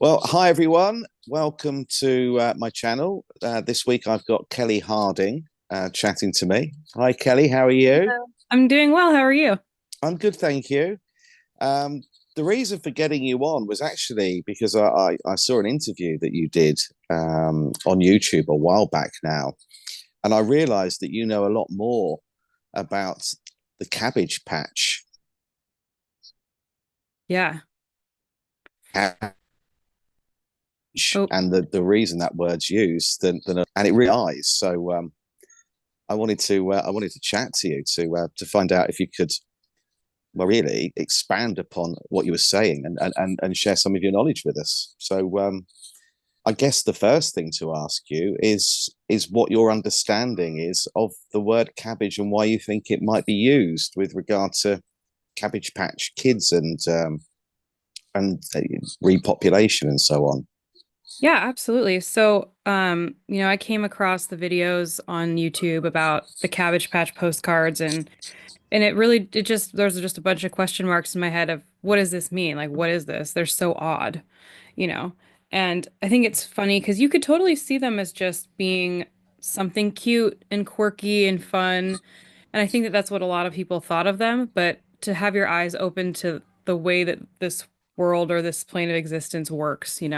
Well, hi everyone. Welcome to my channel. This week I've got Kelli Harding chatting to me. Hi, Kelli. How are you? Hello. I'm doing well. How are you? I'm good, thank you. Um, the reason for getting you on was actually because I saw an interview that you did on YouTube a while back now, and I realized that you know a lot more about the Cabbage Patch Yeah. Oh, and the reason that word's used and it really is. So I wanted to chat to you to find out if you could well really expand upon what you were saying and share some of your knowledge with us. So I guess the first thing to ask you is what your understanding is of the word cabbage and why you think it might be used with regard to Cabbage Patch Kids and repopulation and so on. yeah, absolutely. So, I came across the videos on YouTube about the Cabbage Patch postcards and it just there's just a bunch of question marks in my head of what does this mean? Like, what is this? They're so odd, you know. And I think it's funny because you could totally see them as just being something cute and quirky and fun. And I think that that's what a lot of people thought of them, but to have your eyes open to the way that this world or this plane of existence works, you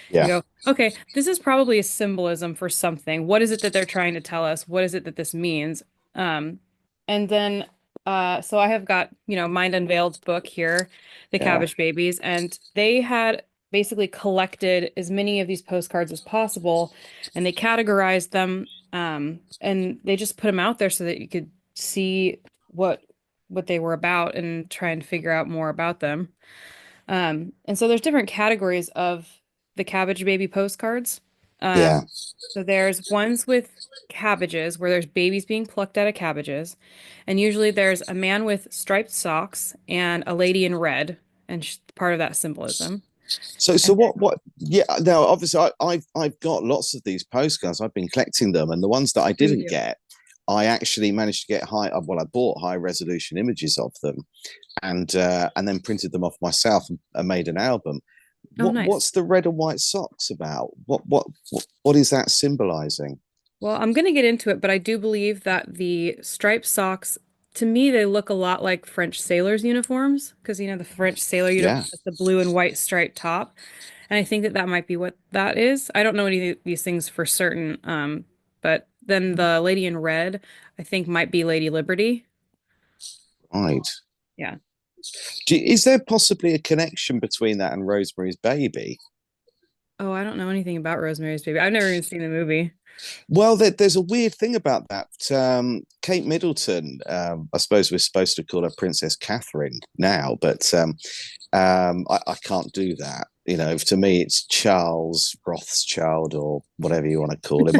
Yeah, go, okay, this is probably a symbolism for something. What is it that they're trying to tell us? What is it that this means? Um, and then, so I have got, Mind Unveiled's book here, The yeah. Cabbage Babies, and they had basically collected as many of these postcards as possible, and they categorized them, and they just put them out there so that you could see what what they were about and try and figure out more about them. And so there's different categories of the Cabbage Baby postcards. Yeah. So there's ones with cabbages where there's babies being plucked out of cabbages, and usually there's a man with striped socks and a lady in red, and part of that symbolism. So And what? Yeah. Now, obviously, I've got lots of these postcards. I've been collecting them, and the ones that I you didn't do. get, I actually managed to get high. Well, I bought high resolution images of them, and then printed them off myself and made an album. Oh, nice. What's the red and white socks about? What is that symbolizing? Well, I'm going to get into it, but I do believe that the striped socks, to me, they look a lot like French sailors' uniforms because, the French sailor uniform Yeah. has the blue and white striped top. And I think that that might be what that is. I don't know any of these things for certain. But then the lady in red, I think might be Lady Liberty. Right. Yeah. Is there possibly a connection between that and Rosemary's Baby? Oh, I don't know anything about Rosemary's Baby. I've never even seen the movie. Well, there's a weird thing about that. Kate Middleton, I suppose we're supposed to call her Princess Catherine now, but I can't do that. You know, to me, it's Charles Rothschild or whatever you want to call him.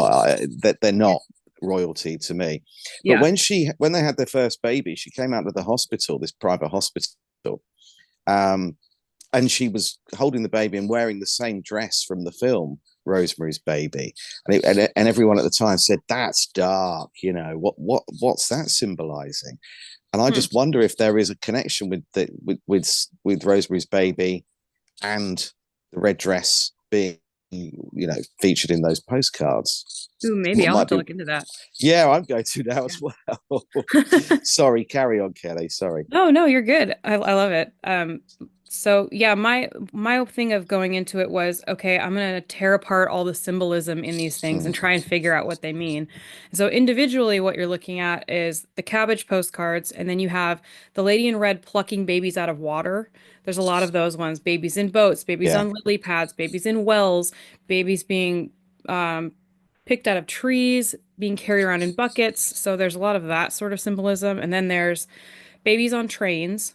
They're not royalty to me. But Yeah. when they had their first baby, she came out of the hospital, this private hospital, um, and she was holding the baby and wearing the same dress from the film Rosemary's Baby, and everyone at the time said that's dark. You know what's that symbolizing? And I Hmm. just wonder if there is a connection with Rosemary's Baby and the red dress being featured in those postcards. Ooh, maybe What I'll have might to be? look into that. Yeah, I'm going to now Yeah. as well. Sorry, carry on, Kelly. Sorry. No, no, you're good. I love it. So yeah, my thing of going into it was, okay, I'm gonna tear apart all the symbolism in these things and Mm, try and figure out what they mean. So individually, what you're looking at is the cabbage postcards, and then you have the lady in red plucking babies out of water. There's a lot of those ones, babies in boats, babies yeah. on lily pads, babies in wells, babies being um, picked out of trees, being carried around in buckets. So there's a lot of that sort of symbolism. And then there's babies on trains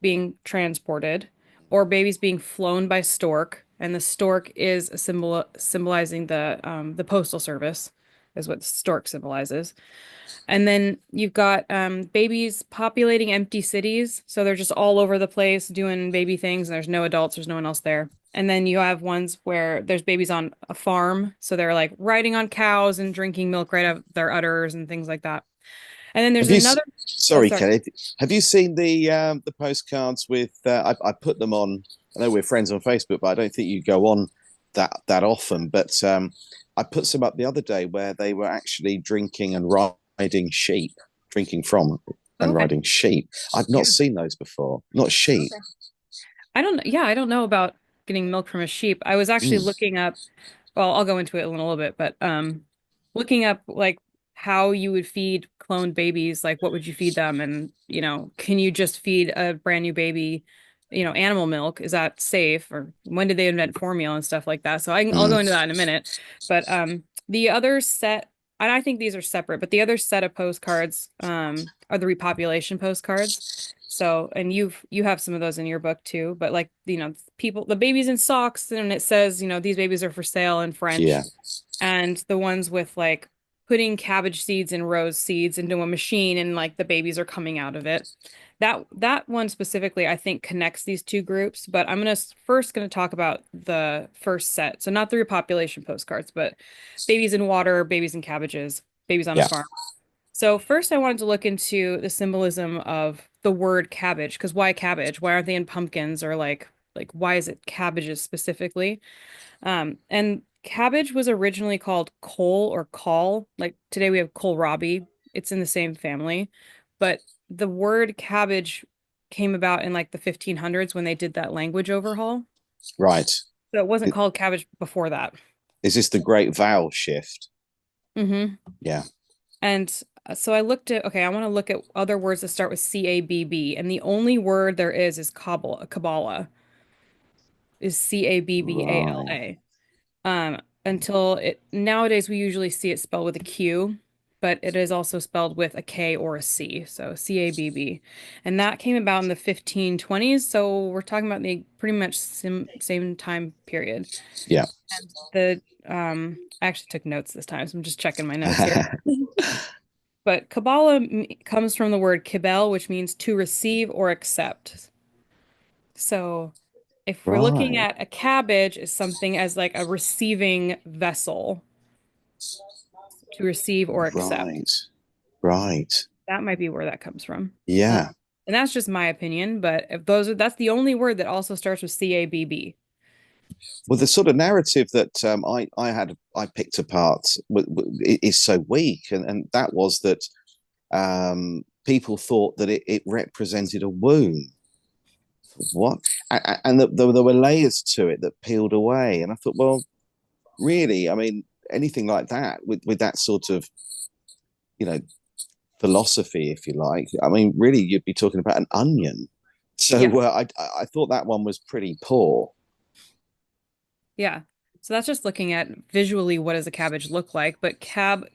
being transported, or babies being flown by stork, and the stork is a symbol symbolizing the postal service, is what stork symbolizes. And then you've got babies populating empty cities, so they're just all over the place doing baby things, and there's no adults, there's no one else there. And then you have ones where there's babies on a farm, so they're like riding on cows and drinking milk right out of their udders and things like that. And then there's Have you? another, oh, Sorry, sorry. Kelly. Have you seen the postcards with? I put them on. I know we're friends on Facebook, but I don't think you go on that often. But I put some up the other day where they were actually drinking and riding sheep, drinking from and Okay. riding sheep. I've not Yeah. seen those before. Not sheep. Okay. I don't, yeah, I don't know about getting milk from a sheep. I was actually Mm, looking up, well, I'll go into it in a little bit, but looking up like how you would feed cloned babies, like what would you feed them? And, can you just feed a brand new baby, animal milk? Is that safe? Or when did they invent formula and stuff like that? So I'll go mm, into that in a minute. But the other set, and I think these are separate, but the other set of postcards are the repopulation postcards. So, and you have some of those in your book too, but like, people, the babies in socks, and it says, these babies are for sale in yeah. French, and the ones with like putting cabbage seeds and rose seeds into a machine and like the babies are coming out of it. That one specifically, I think connects these two groups, but I'm first gonna talk about the first set. So not the repopulation postcards, but babies in water, babies in cabbages, babies on a Yeah. farm. So first I wanted to look into the symbolism of the word cabbage, because why cabbage? Why aren't they in pumpkins or like why is it cabbages specifically? And cabbage was originally called cole or call. Like today we have kohlrabi. It's in the same family, but the word cabbage came about in like the 1500s when they did that language overhaul. Right. So it wasn't called cabbage before that. Is this the great vowel shift? Hmm. Yeah. And so I looked at, okay, I want to look at other words that start with C-A-B-B, and the only word there is Kabbalah, is Right. C-A-B-B-A-L-A. Until it nowadays we usually see it spelled with a Q, but it is also spelled with a K or a C, so C-A-B-B. And that came about in the 1520s, so we're talking about the pretty much same time period. Yeah. And I actually took notes this time, so I'm just checking my notes here. But Kabbalah comes from the word kibel, which means to receive or accept. So if we're looking Right. at a cabbage as something as like a receiving vessel to receive or accept, Right. Right. that might be where that comes from. Uh, Yeah. and that's just my opinion, but if that's the only word that also starts with C-A-B-B. Well, the sort of narrative that I picked apart is so weak, and that was that people thought that it represented a womb. What? And that there were layers to it that peeled away, and I thought, well, really, I mean, anything like that with that sort of you know philosophy, if you like. I mean, really, you'd be talking about an onion. Yeah. So I thought that one was pretty poor. Yeah. So that's just looking at visually what does a cabbage look like, but cab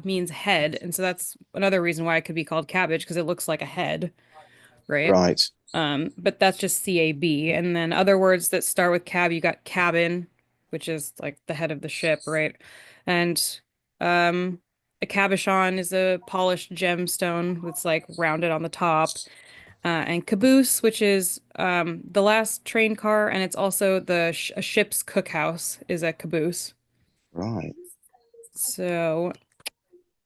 means head, and so that's another reason why it could be called cabbage because it looks like a head, right? Right. But that's just C-A-B. And then other words that start with cab, you got cabin, which is like the head of the ship, right? And um a cabochon is a polished gemstone that's like rounded on the top. And caboose, which is the last train car, and it's also a ship's cookhouse is a caboose. Right. So,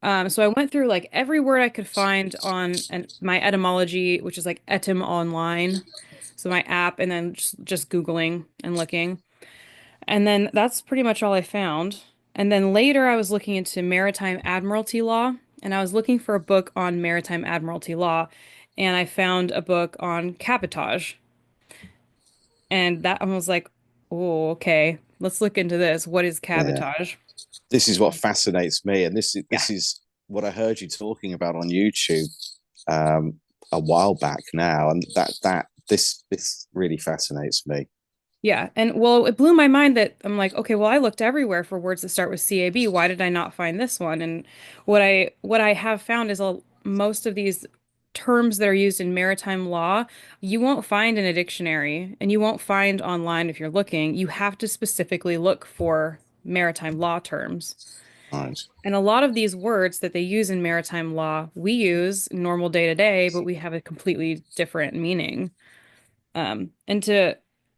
so I went through like every word I could find on my etymology, which is like etym online, so my app, and then just Googling and looking, and then that's pretty much all I found. And then later, I was looking into maritime admiralty law, and I was looking for a book on maritime admiralty law, and I found a book on cabotage. And that I was like, oh, okay, let's look into this. What is Yeah. cabotage? This is what fascinates me, and this is Yeah. this is what I heard you talking about on YouTube um, a while back now, and this really fascinates me. Yeah. And well, it blew my mind that I'm like, okay, well, I looked everywhere for words that start with CAB. Why did I not find this one? And what I have found is most of these terms that are used in maritime law, you won't find in a dictionary and you won't find online if you're looking. You have to specifically look for maritime law terms. Right. And a lot of these words that they use in maritime law, we use normal day to day, but we have a completely different meaning. And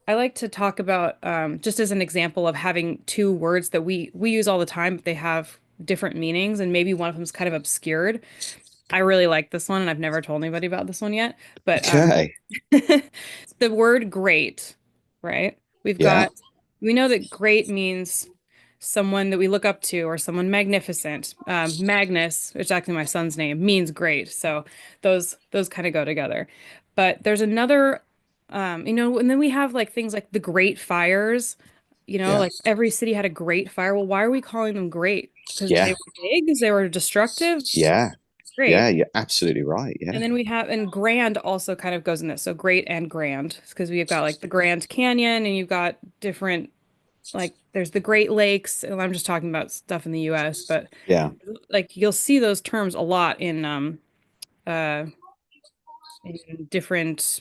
I like to talk about just as an example of having two words that we use all the time, but they have different meanings, and maybe one of them is kind of obscured. I really like this one, and I've never told anybody about this one yet. But Okay. the word great. right? We've Yeah. got, we know that great means someone that we look up to or someone magnificent. Magnus, which is actually my son's name, means great. So those kind of go together. But there's another, and then we have like things like the Great Fires. Yeah. Like every city had a great fire. Well, why are we calling them great? Because they Yeah. were big, they were destructive. Yeah. Yeah. Great. You're absolutely right. And Yeah. then we have, and grand also kind of goes in this. So great and grand, because we've got like the Grand Canyon and you've got different, like there's the Great Lakes. And I'm just talking about stuff in the US, but Yeah. like you'll see those terms a lot uh in different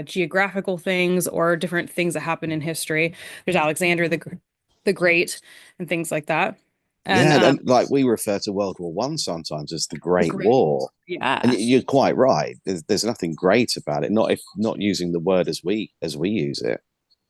geographical things or different things that happen in history. There's Alexander the Great and things like that. And Yeah. And like we refer to World War One sometimes as the the Great Great, War. And yeah. you're quite right. There's nothing great about it. Not if not using the word as we use it.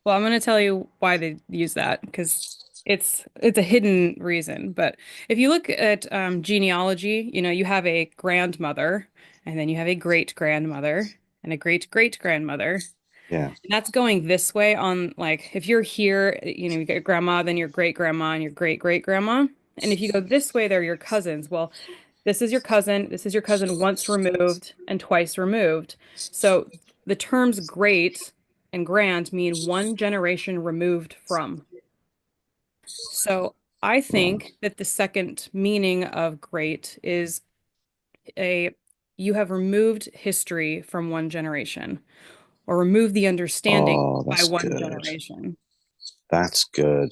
Well, I'm going to tell you why they use that because it's a hidden reason. But if you look at genealogy, you have a grandmother, and then you have a great grandmother, and a great great grandmother. Yeah. And that's going this way on like if you're here, you get grandma, then your great grandma, and your great great grandma. And if you go this way, they're your cousins. Well, this is your cousin, this is your cousin once removed and twice removed. So the terms great and grand mean one generation removed from. So I Right. think that the second meaning of great is a you have removed history from one generation or removed the understanding Oh, by that's one good. generation. That's good.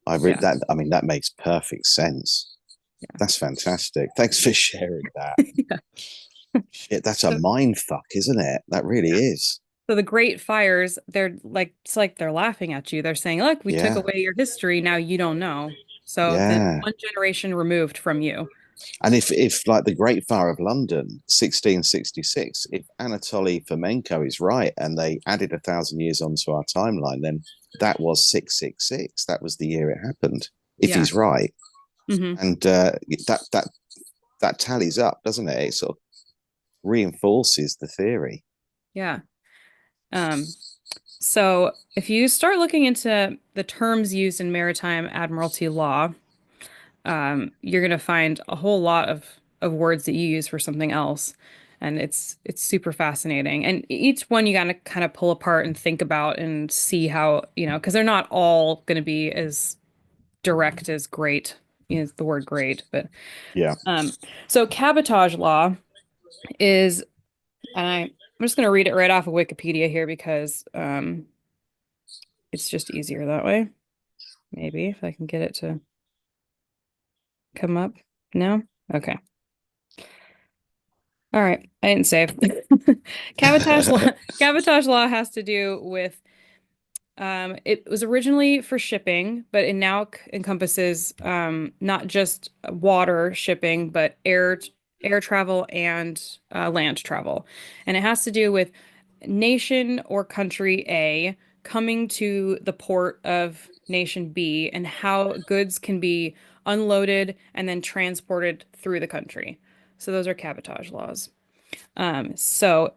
Yeah. That. I mean, that makes perfect sense. Yeah. That's fantastic. Thanks for sharing that. Shit, that's a So, mind fuck, isn't it? That really yeah. is. So the great fires, they're like it's like they're laughing at you. They're saying, "Look, we took Yeah. away your history. Now you don't know." So then Yeah. one generation removed from you. And if like the Great Fire of London, 1666, if Anatoly Fomenko is right and they added 1,000 years onto our timeline, then that was 666. That was the year it happened. If Yeah. he's right, Hmm. and that tallies up, doesn't it? It sort of reinforces the theory. Yeah. Um, so if you start looking into the terms used in maritime admiralty law, you're going to find a whole lot of words that you use for something else. And it's super fascinating. And each one you got to kind of pull apart and think about and see how, because they're not all going to be as direct as great, the word great. But Yeah. um, so cabotage law is, and I'm just going to read it right off of Wikipedia here because it's just easier that way. Maybe if I can get it to come up. No? Okay. All right. I didn't save. Cabotage law, cabotage law has to do with it was originally for shipping, but it now encompasses not just water shipping, but air travel and land travel. And it has to do with nation or country A coming to the port of nation B and how goods can be unloaded and then transported through the country. So those are cabotage laws. So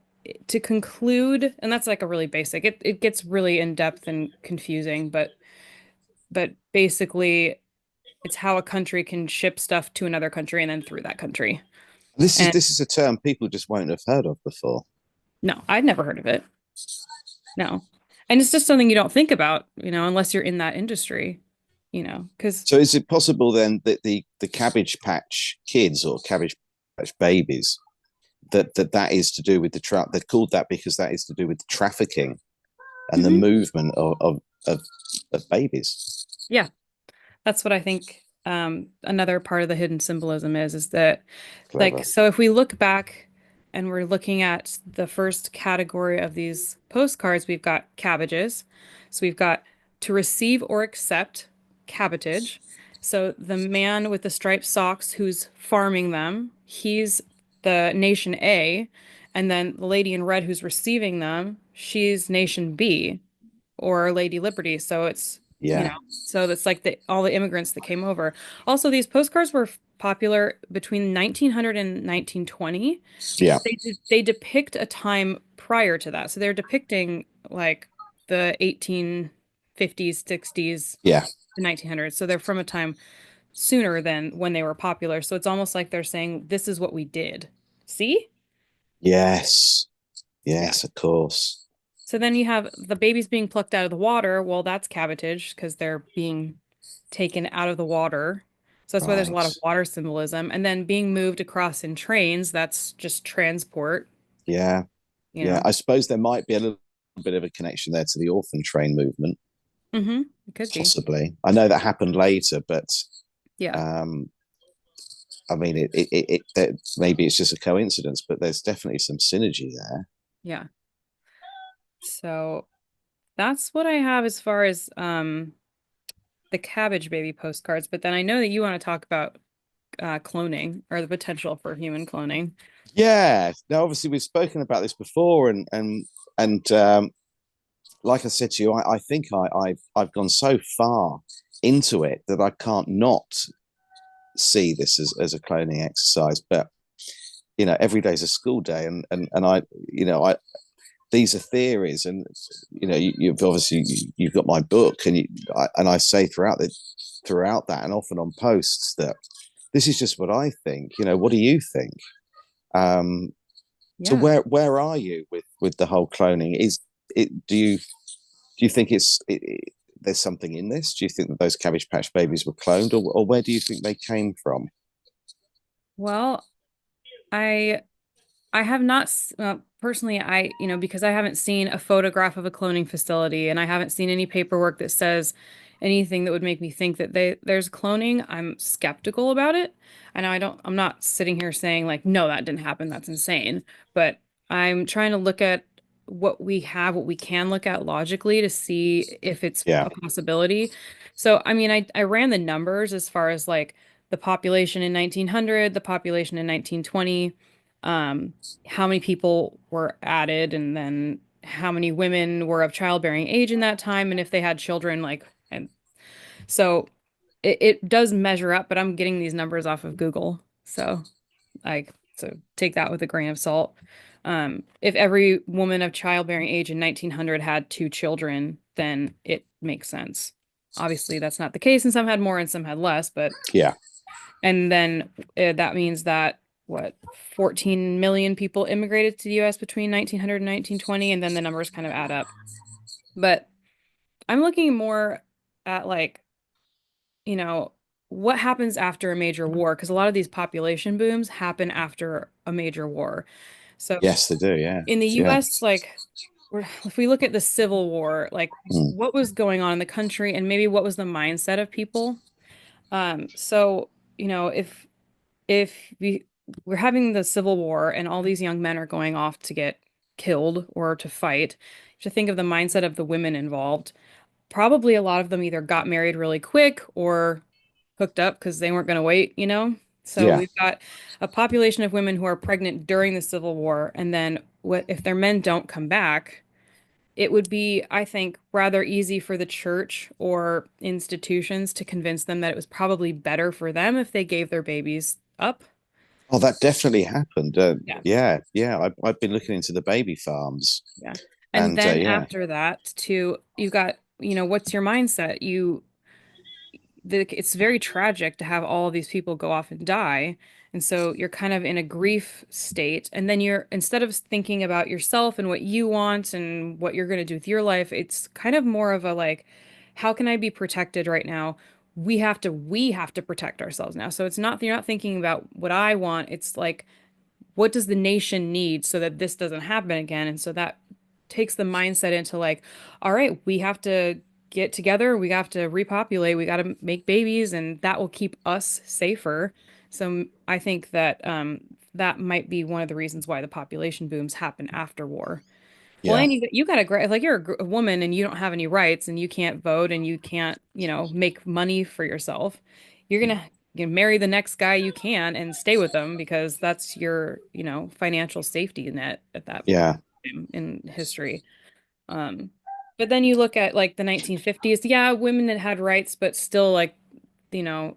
to conclude, and that's like a really basic, it gets really in depth and confusing, but basically it's how a country can ship stuff to another country and then through that country. This is And this is a term people just won't have heard of before. no, I'd never heard of it. No. And it's just something you don't think about, unless you're in that industry, because So is it possible then that the Cabbage Patch Kids or Cabbage Patch Babies that is to do with the trap? They're called that because that is to do with the trafficking and the movement of, of babies. yeah, that's what I think another part of the hidden symbolism is that like Clever. so if we look back and we're looking at the first category of these postcards, we've got cabbages. So we've got to receive or accept cabotage. So the man with the striped socks who's farming them, he's the nation A, and then the lady in red who's receiving them, she's nation B or Lady Liberty. So it's, Yeah. so that's like all the immigrants that came over. Also, these postcards were popular between 1900 and 1920, Yeah. but they depict a time prior to that. So they're depicting like the 1850s, 60s, Yeah. the 1900s. So they're from a time sooner than when they were popular. So it's almost like they're saying, this is what we did. See? Yes. Yeah. Yes, of course. So then you have the babies being plucked out of the water. Well, that's cabotage because they're being taken out of the water. So that's why there's a lot of Right. water symbolism. And then being moved across in trains, that's just transport, Yeah. you Yeah. know. I suppose there might be a little bit of a connection there to the orphan train movement, It could be. possibly. I know that happened later, but Yeah. um, I mean, that maybe it's just a coincidence, but there's definitely some synergy there. Yeah. So that's what I have as far as the Cabbage Baby postcards. But then I know that you want to talk about cloning or the potential for human cloning. Yeah. Now, obviously, we've spoken about this before, and like I said to you, I think I've gone so far into it that I can't not see this as a cloning exercise. But every day's a school day, and I these are theories, and you've obviously you've got my book, and I say throughout that, and often on posts, that this is just what I think. What do you think? Um, so Yeah. where are you with the whole cloning? Is it do you think there's something in this? Do you think that those Cabbage Patch babies were cloned, or where do you think they came from? Well, I I have not personally because I haven't seen a photograph of a cloning facility and I haven't seen any paperwork that says anything that would make me think that there's cloning. I'm skeptical about it. I know I'm not sitting here saying like no, that didn't happen. That's insane. But I'm trying to look at what we have, what we can look at logically to see if it's Yeah. a possibility. So, I mean, I ran the numbers as far as like the population in 1900, the population in 1920, um, how many people were added, and then how many women were of childbearing age in that time, and if they had children, like, and so it does measure up, but I'm getting these numbers off of Google. So take that with a grain of salt. If every woman of childbearing age in 1900 had two children, then it makes sense. Obviously, that's not the case, and some had more and some had less, but Yeah. and then that means that what 14 million people immigrated to the US between 1900 and 1920, and then the numbers kind of add up. But I'm looking more at like, you know, what happens after a major war, because a lot of these population booms happen after a major war. So Yes, they do. Yeah. in the Yeah. US, like if we look at the Civil War, like Mm. what was going on in the country and maybe what was the mindset of people. So, if we're having the Civil War and all these young men are going off to get killed or to fight, you have to think of the mindset of the women involved. Probably a lot of them either got married really quick or hooked up because they weren't going to wait. So Yeah. we've got a population of women who are pregnant during the Civil War, and then what if their men don't come back? It would be, I think, rather easy for the church or institutions to convince them that it was probably better for them if they gave their babies up. Oh, that definitely happened. Yeah. Yeah. Yeah. I've been looking into the baby farms, Yeah. And and then yeah. after that, you've got, what's your mindset? It's very tragic to have all of these people go off and die. And so you're kind of in a grief state. And then instead of thinking about yourself and what you want and what you're going to do with your life, it's kind of more of a like, how can I be protected right now? We have to protect ourselves now. So you're not thinking about what I want. It's like, what does the nation need so that this doesn't happen again? And so that takes the mindset into like, all right, we have to get together, we have to repopulate, we got to make babies, and that will keep us safer. So I think that that might be one of the reasons why the population booms happen after war. Well, Yeah. and you got a great, like you're a woman and you don't have any rights and you can't vote and you can't, make money for yourself. You're gonna marry the next guy you can and stay with them because that's your, financial safety net at that Yeah. time in history. Um, but then you look at like the 1950s, yeah, women that had rights, but still like, you know,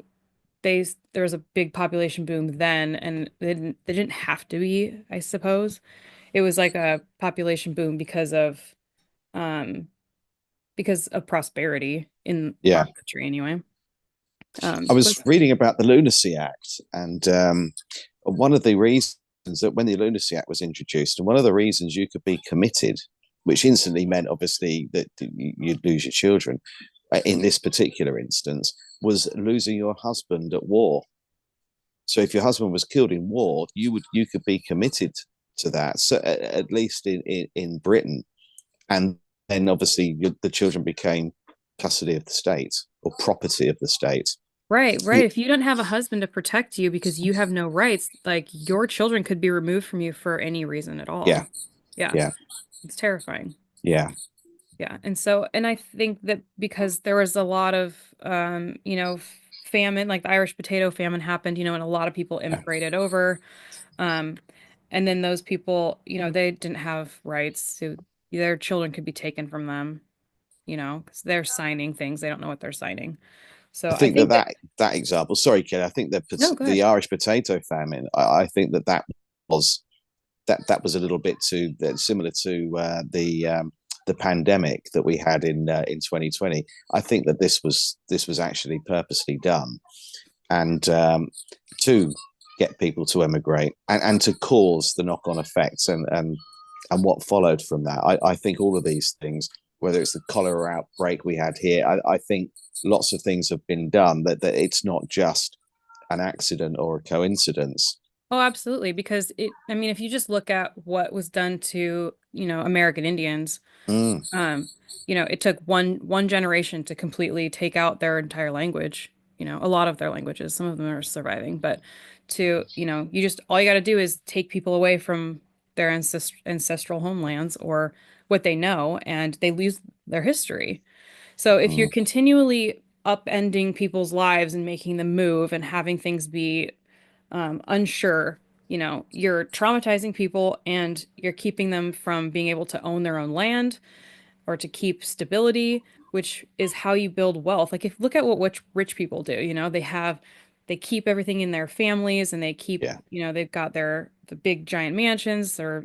there was a big population boom then and they didn't have to be, I suppose. It was like a population boom because of um because of prosperity in our Yeah. country anyway. I But was reading about the Lunacy Act, and one of the reasons that when the Lunacy Act was introduced, and one of the reasons you could be committed, which instantly meant obviously that you'd lose your children, in this particular instance, was losing your husband at war. So if your husband was killed in war, you could be committed to that. So at least in Britain, and then obviously the children became custody of the state or property of the state. right, right. If you don't have a husband to protect you because you have no rights, like your children could be removed from you for any reason at Yeah, all. Yeah, yeah, it's terrifying. yeah. Yeah. And so, and I think that because there was a lot of, famine, like the Irish potato famine happened, and a lot of people Yeah. immigrated over. Um, and then those people, they didn't have rights, so their children could be taken from them, because they're signing things. They don't know what they're signing. I So I think that think that, that example. Sorry, Kelly. I think that no, go the ahead. Irish potato famine. I think was that was a little bit too similar to the pandemic that we had in 2020. I think that this was actually purposely done, and to get people to emigrate and to cause the knock-on effects and what followed from that. I think all of these things, whether it's the cholera outbreak we had here, I think lots of things have been done that it's not just an accident or a coincidence. Oh, absolutely. Because I mean, if you just look at what was done to, American Indians, Mm, Um, it took one generation to completely take out their entire language, a lot of their languages. Some of them are surviving, but you just all you got to do is take people away from their ancestral homelands or what they know, and they lose their history. So if you're mm, continually upending people's lives and making them move and having things be unsure, you're traumatizing people and you're keeping them from being able to own their own land or to keep stability, which is how you build wealth. Like if look at what rich people do, they keep everything in their families and they keep, yeah, they've got the big giant mansions or,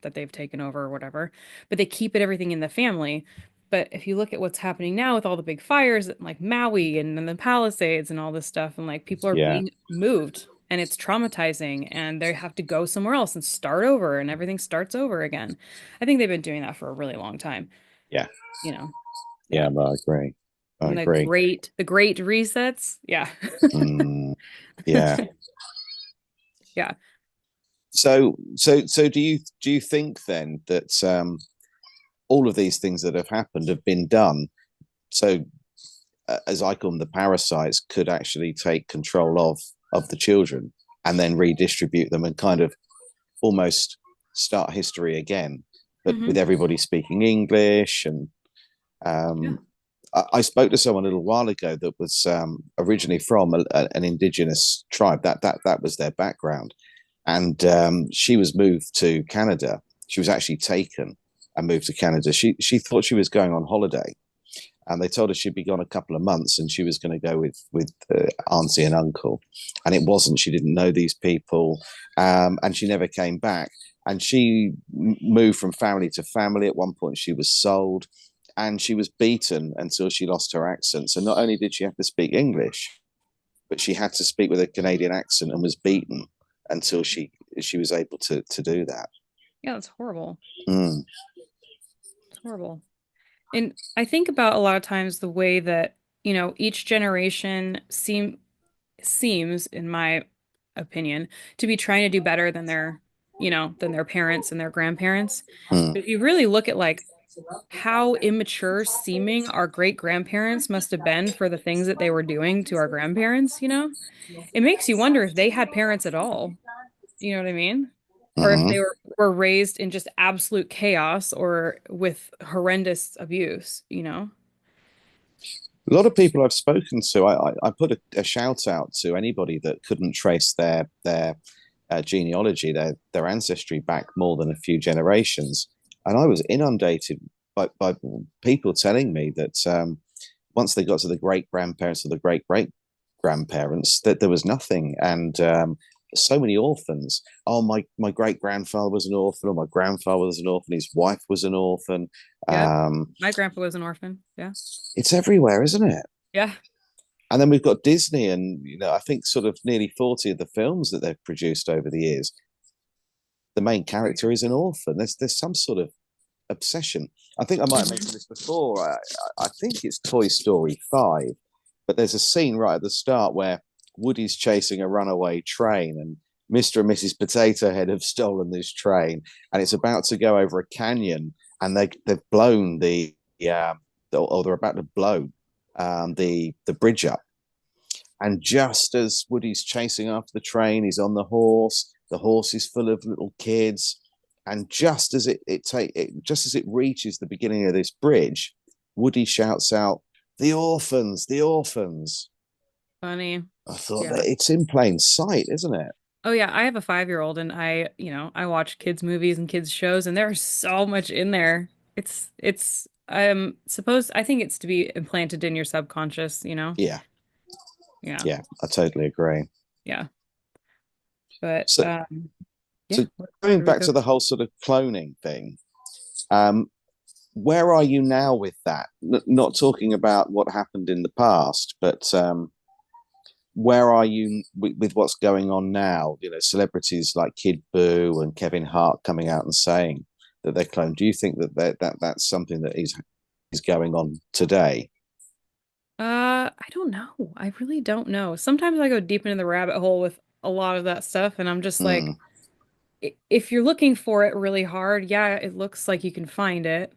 that they've taken over or whatever, but they keep everything in the family. But if you look at what's happening now with all the big fires like Maui and then the Palisades and all this stuff, and like people are yeah, being moved and it's traumatizing and they have to go somewhere else and start over and everything starts over again. I think they've been doing that for a really long time yeah, you know. Yeah. yeah. I agree. I And agree. the great resets. Yeah. Mm, yeah. Yeah. So do you think then that all of these things that have happened have been done so as I call them, the parasites could actually take control of the children and then redistribute them and kind of almost start history again, but with Hmm. everybody speaking English. And Yeah. I spoke to someone a little while ago that was originally from an indigenous tribe. That was their background, and she was moved to Canada. She was actually taken and moved to Canada. She thought she was going on holiday, and they told her she'd be gone a couple of months and she was going to go with auntie and uncle, and it wasn't. She didn't know these people, and she never came back. And she moved from family to family. At one point she was sold, and she was beaten until she lost her accent. So not only did she have to speak English, but she had to speak with a Canadian accent and was beaten until she was able to do that. Yeah, that's horrible. Mm, It's horrible. And I think about a lot of times the way that, each generation seems, in my opinion, to be trying to do better than their parents and their grandparents. mm. But if you really look at like how immature seeming our great grandparents must have been for the things that they were doing to our grandparents, it makes you wonder if they had parents at all. You know what I mean? Or if Mm-hmm. they were raised in just absolute chaos or with horrendous abuse. A lot of people I've spoken to, I put a shout out to anybody that couldn't trace their genealogy, their ancestry back more than a few generations, and I was inundated by people telling me that once they got to the great grandparents or the great great grandparents, that there was nothing, and so many orphans. Oh, my great grandfather was an orphan, or my grandfather was an orphan. His wife was an orphan. Yeah. Um, My grandpa was an orphan. Yeah. it's everywhere, isn't it? Yeah. And then we've got Disney, and I think sort of nearly 40 of the films that they've produced over the years, the main character is an orphan. There's some sort of obsession. I think I might have mentioned this before. I think it's Toy Story 5, but there's a scene right at the start where Woody's chasing a runaway train, and Mr. and Mrs. Potato Head have stolen this train, and it's about to go over a canyon, and they've blown or they're about to blow the bridge up. And just as Woody's chasing after the train, he's on the horse is full of little kids, and just as just as it reaches the beginning of this bridge, Woody shouts out, "The orphans, the orphans." Funny. I thought Yeah. that it's in plain sight, isn't it? Oh yeah, I have a 5-year-old and I watch kids movies and kids shows and there's so much in there. It's I think it's to be implanted in your subconscious, you know? Yeah, Yeah. yeah, I totally agree. Yeah. But So, yeah, so what going do we back go? to the whole sort of cloning thing, um, where are you now with that? Not talking about what happened in the past, but where are you with what's going on now? Celebrities like Kid Boo and Kevin Hart coming out and saying that they're cloned. Do you think that's something that is going on today? I don't know. I really don't know. Sometimes I go deep into the rabbit hole with a lot of that stuff and I'm just like Mm, if you're looking for it really hard, yeah, it looks like you can find it.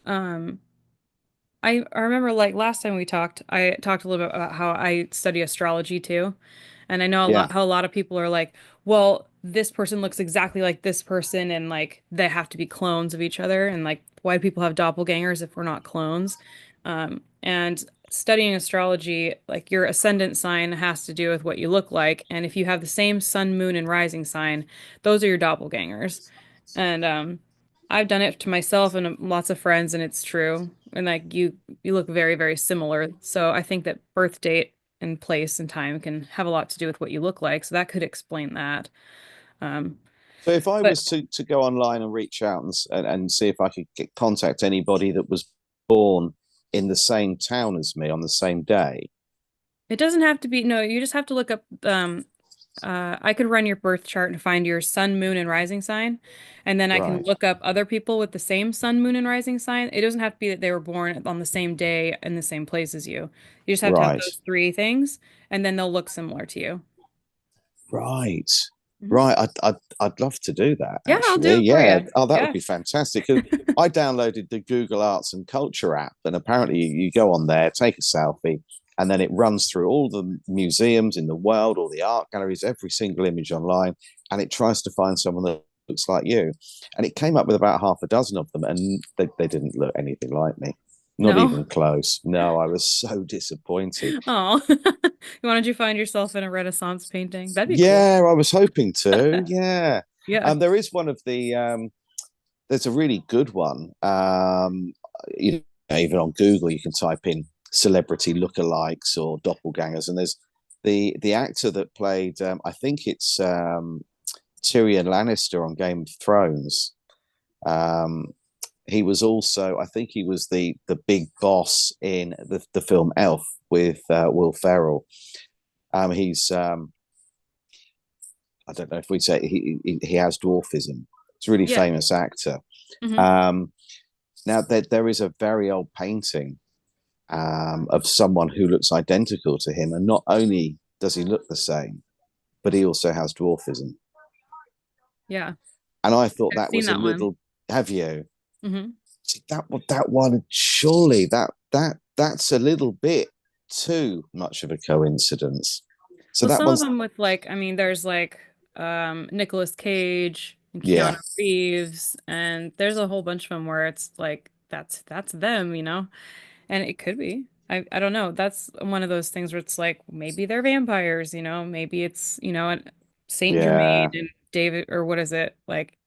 Um I remember like last time we talked, I talked a little bit about how I study astrology too. And I know yeah, how a lot of people are like, well, this person looks exactly like this person and like they have to be clones of each other and like why do people have doppelgangers if we're not clones? And studying astrology, like your ascendant sign has to do with what you look like. And if you have the same sun, moon, and rising sign, those are your doppelgangers. And I've done it to myself and lots of friends, and it's true. And like you look very, very similar. So I think that birth date and place and time can have a lot to do with what you look like. So that could explain that. Um, so if I but was to go online and reach out and see if I could contact anybody that was born in the same town as me on the same day. it doesn't have to be, no, you just have to look up I could run your birth chart and find your sun, moon, and rising sign. And then I can Right, look up other people with the same sun, moon, and rising sign. It doesn't have to be that they were born on the same day in the same place as you. You just have to have right. those three things, and then they'll look similar to you. Right. Mhm. Right. I'd love to do that Yeah, I'll actually. do it for Yeah. you. Oh, that would Yeah. be fantastic. 'Cause I downloaded the Google Arts and Culture app, and apparently you go on there, take a selfie, and then it runs through all the museums in the world, all the art galleries, every single image online, and it tries to find someone that looks like you. And it came up with about half a dozen of them, and they didn't look anything like me. Not No. even close. No, I was so disappointed. Oh. Wanted you find yourself in a Renaissance painting? That'd be cool. Yeah, I was hoping to. Yeah. Yeah. There is one of the there's a really good one. Even on Google you can type in celebrity lookalikes or doppelgangers, and there's the actor that played I think it's Tyrion Lannister on Game of Thrones. Um he was also, I think he was the big boss in the film Elf with Will Ferrell. He's I don't know if we'd say he has dwarfism. It's a really Yeah. famous actor. Hmm. Um, now there is a very old painting of someone who looks identical to him, and not only does he look the same, but he also has dwarfism. Yeah. And I thought I've that seen was a that one. little. Have you? Hmm. See, that one? Surely that's a little bit too much of a coincidence. So Well, that some of one's them with like, I mean, there's like Nicolas Cage and Keanu yeah, Reeves, and there's a whole bunch of them where it's like that's them, you know? And it could be. I don't know. That's one of those things where it's like maybe they're vampires, you know? Maybe it's, Saint Germain yeah, and David or what is it? Like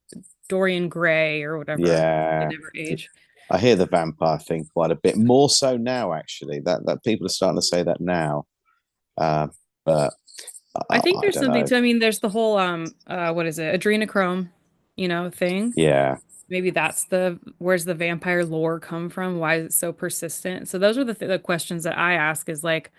Dorian Gray or whatever. They yeah. never age. I hear the vampire thing quite a bit more so now, actually. That people are starting to say that now. Uh, but I think I there's don't something know. to, I mean, there's the whole what is it? Adrenochrome, thing. Yeah, Maybe that's where's the vampire lore come from? Why is it so persistent? So those are the questions that I ask is like,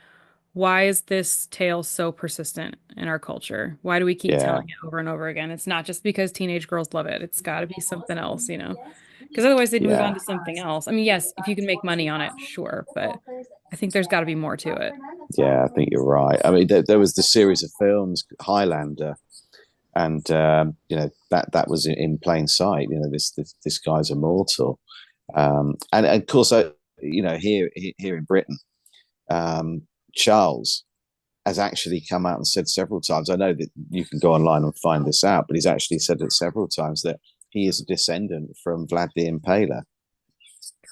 why is this tale so persistent in our culture? Why do we keep yeah, telling it over and over again? It's not just because teenage girls love it. It's got to be something else, Because otherwise they'd move on yeah, to something else. I mean, yes, if you can make money on it, sure, but I think there's got to be more to it. yeah. I think you're right. I mean, there was the series of films Highlander, and that was in plain sight. This guy's immortal, and of course, here in Britain, um, Charles has actually come out and said several times. I know that you can go online and find this out, but he's actually said it several times that he is a descendant from Vlad the Impaler.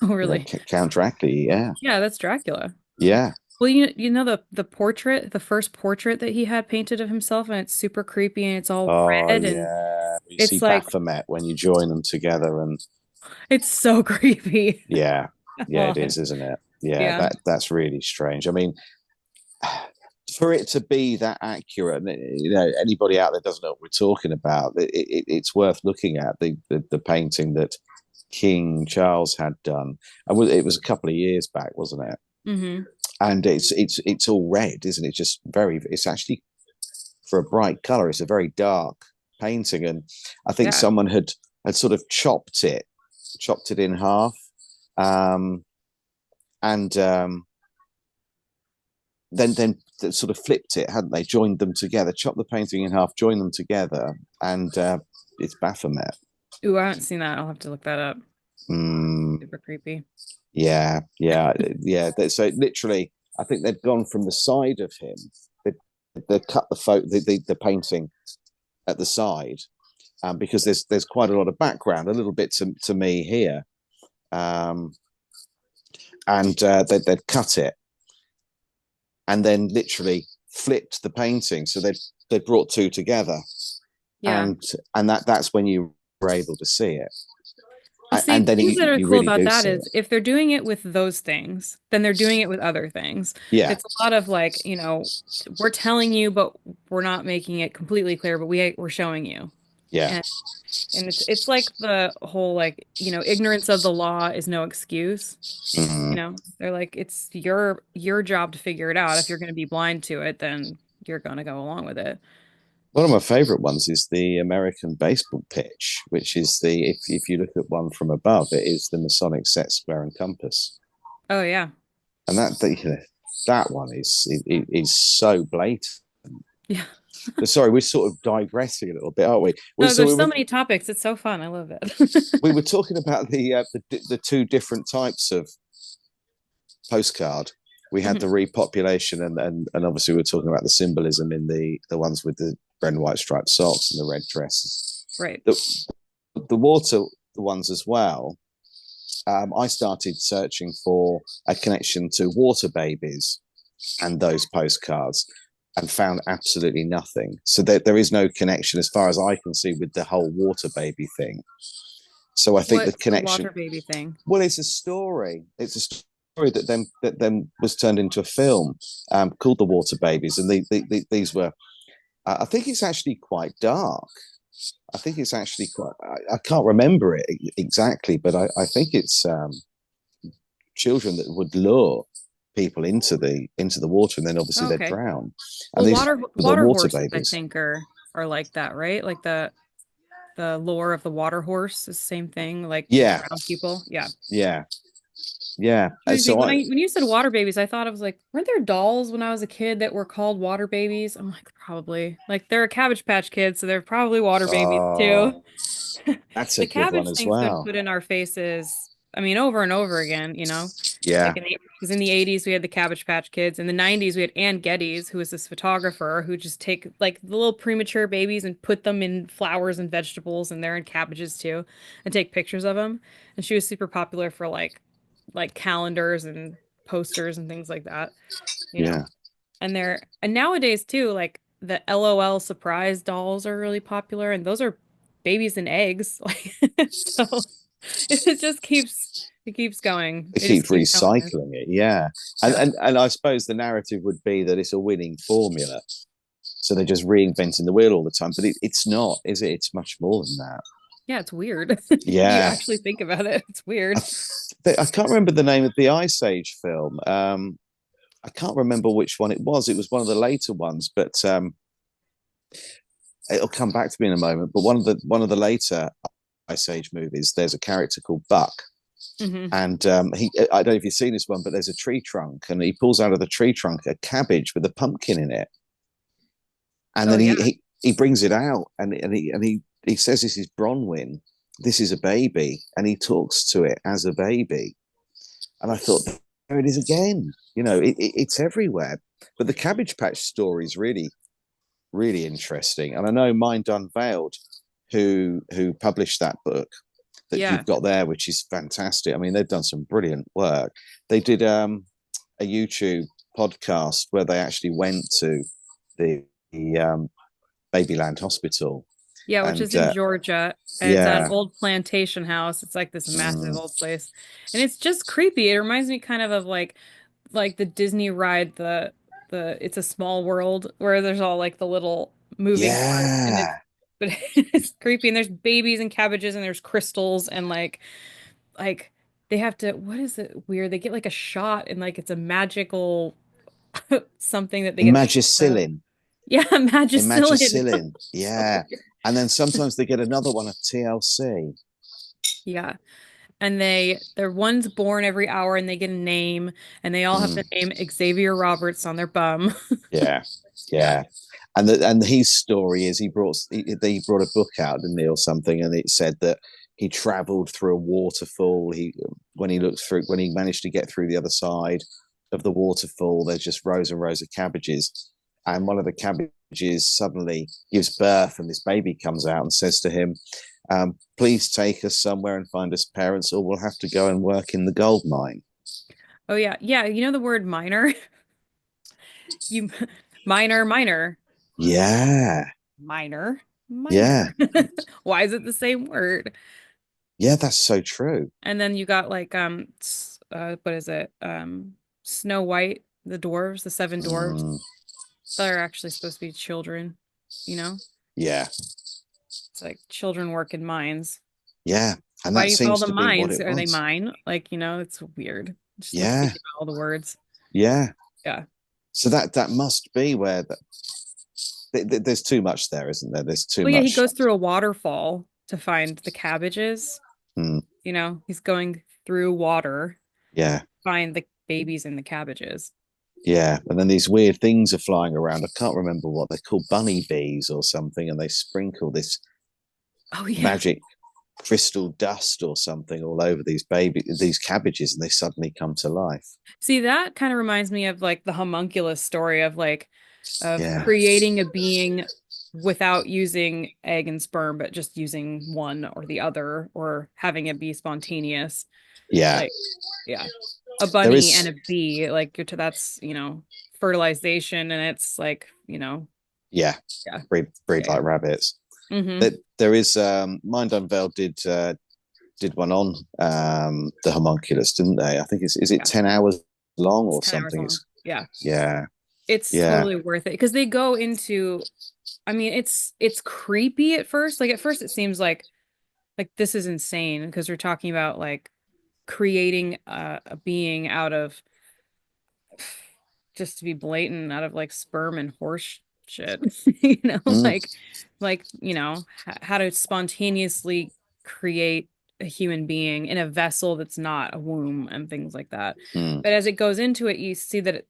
Oh, really? Count Dracula. Yeah, Yeah, that's Dracula. yeah. Well, you know the portrait, the first portrait that he had painted of himself, and it's super creepy and it's all Oh red and yeah. You see it's like Baphomet when you join them together, and it's so creepy. yeah, Come yeah, it on. is, isn't it? Yeah, Yeah. that's really strange. I mean, for it to be that accurate, and anybody out there doesn't know what we're talking about, it's worth looking at the painting that King Charles had done. It was a couple of years back, wasn't it? Hmm. And it's all red, isn't it? Just very. It's actually for a bright color. It's a very dark painting, and I think Yeah. someone had sort of chopped it in half, um, and then sort of flipped it, hadn't they? Joined them together, chopped the painting in half, joined them together, and it's Baphomet. Ooh, I haven't seen that. I'll have to look that up. Mm, Super creepy. yeah, yeah, yeah. So literally, I think they'd gone from the side of him. They cut the painting at the side, because there's quite a lot of background, a little bit to me here, um, and they'd cut it and then literally flipped the painting, so they brought two together, Yeah. and that's when you were able to see it, Well, see, and the then things that are you cool really about do that see it. is if they're doing it with those things, then they're doing it with other things. Yeah, It's a lot of like, we're telling you, but we're not making it completely clear, but we're showing you. yeah, And and it's like the whole like, ignorance of the law is no excuse. mm. They're like it's your job to figure it out. If you're going to be blind to it, then you're going to go along with it. One of my favorite ones is the American baseball pitch, which is if you look at one from above, it is the Masonic set, square, and compass, Oh yeah. and that one is so blatant. Yeah. But sorry, we're sort of digressing a little bit, aren't we? No, there's so many topics. It's so fun. I love it. We were talking about the two different types of postcard. We had the repopulation, and obviously we were talking about the symbolism in the ones with the red and white striped socks and the red dresses. Right. The water ones as well. I started searching for a connection to water babies and those postcards, and found absolutely nothing. So there is no connection as far as I can see with the whole water baby thing. So I think the What's the connection. water baby thing? Well, it's a story. It's a story that then was turned into a film, called The Water Babies, and these were. I think it's actually quite dark. I think it's actually quite. I can't remember it exactly, but I think it's children that would lure people into the water, and then obviously Oh, they'd okay. drown. And Well, these water were the water water horses, I babies. think, are like that, right? Like the lore of the water horse is the same thing, like to Yeah, drown people. Yeah. yeah, yeah. And Crazy. so When you said water babies, I thought I was like, weren't there dolls when I was a kid that were called water babies? I'm like, probably. Like they're a Cabbage Patch Kids, so they're probably water babies too. oh, that's a The good one cabbage as thing's been well. put in our faces, I mean, over and over again. Yeah, Like because in the 80s we had the Cabbage Patch Kids. In the 90s we had Ann Geddes, who was this photographer who just take like the little premature babies and put them in flowers and vegetables, and they're in cabbages too, and take pictures of them. And she was super popular for like calendars and posters and things like that, you know. yeah, And nowadays too, like the LOL surprise dolls are really popular, and those are babies and eggs. Like so it keeps going. they They just keep keep telling us. recycling it. Yeah, and Yeah. and and I suppose the narrative would be that it's a winning formula. So they're just reinventing the wheel all the time. But it's not, is it? It's much more than that. Yeah, it's weird. You Yeah. actually think about it. It's weird. I can't remember the name of the Ice Age film. I can't remember which one it was. It was one of the later ones, but it'll come back to me in a moment. But one of the later Ice Age movies, there's a character called Buck, Hmm. and I don't know if you've seen this one, but there's a tree trunk, and he pulls out of the tree trunk a cabbage with a pumpkin in it, and Oh then yeah. he brings it out, and he says this is Bronwyn, this is a baby, and he talks to it as a baby, and I thought, there it is again. It's everywhere. But the Cabbage Patch story is really, really interesting, and I know Mind Unveiled, who published that book that Yeah. you've got there, which is fantastic. I mean, they've done some brilliant work. They did a YouTube podcast where they actually went to the Babyland Hospital, Yeah, which and is in Georgia, and it's at an yeah, old plantation house. It's like this massive mm, old place. And it's just creepy. It reminds me kind of like the Disney ride, the It's a Small World, where there's all like the little moving parts, and it's yeah, but it's creepy, and there's babies and cabbages, and there's crystals, and like they have to, what is it weird? They get like a shot, and like it's a magical something that they get a shot of. Imagicillin, Yeah, magicillin. Imagicillin, So yeah, weird. and then sometimes they get another one of TLC. Yeah. And their one's born every hour, and they get a name, and they all have Mm, to name Xavier Roberts on their bum. yeah, Yeah. yeah. And his story is he brought a book out, didn't he, or something, and it said that he travelled through a waterfall. When he managed to get through the other side of the waterfall, there's just rows and rows of cabbages, and one of the cabbages suddenly gives birth, and this baby comes out and says to him, "Please take us somewhere and find us parents, or we'll have to go and work in the gold mine." Oh yeah. Yeah, you know the word minor? You minor, Yeah, minor, yeah, minor. Why is it the same word? yeah. That's so true. And then you got like what is it? Snow White, the dwarves, the seven dwarves. Mm, They're actually supposed to be children, you know? yeah, It's like children work in mines. yeah, and Why that do you call seems them to be what mines? it Are they was. mine? Like, it's weird. Just like Yeah, thinking about all the words. yeah. Yeah. So that must be where there's too much there, isn't there? There's too Well, yeah, he much. goes through a waterfall to find the cabbages. Mm, He's going through water, yeah, find the babies in the cabbages. yeah. And then these weird things are flying around. I can't remember what they're called, bunny bees or something, and they sprinkle this Oh yeah. magic crystal dust or something all over these cabbages, and they suddenly come to life. See, that kind of reminds me of like the homunculus story of Yeah, creating a being without using egg and sperm, but just using one or the other, or having it be spontaneous. yeah. Like, yeah, a There bunny and is, a bee, like that's, fertilization, and it's like, yeah, yeah, breed yeah. like rabbits. Hmm. There is Mind Unveiled did one on the homunculus, didn't they? I think is it Yeah, 10 hours long it's or 10 hours something? long. Yeah, Yeah, it's yeah, totally worth it because they go into, I mean, it's creepy at first. Like at first it seems like this is insane because we're talking about like creating a being out of, just to be blatant, out of like sperm and horse shit. mm, How to spontaneously create a human being in a vessel that's not a womb and things like that. mm, But as it goes into it, you see that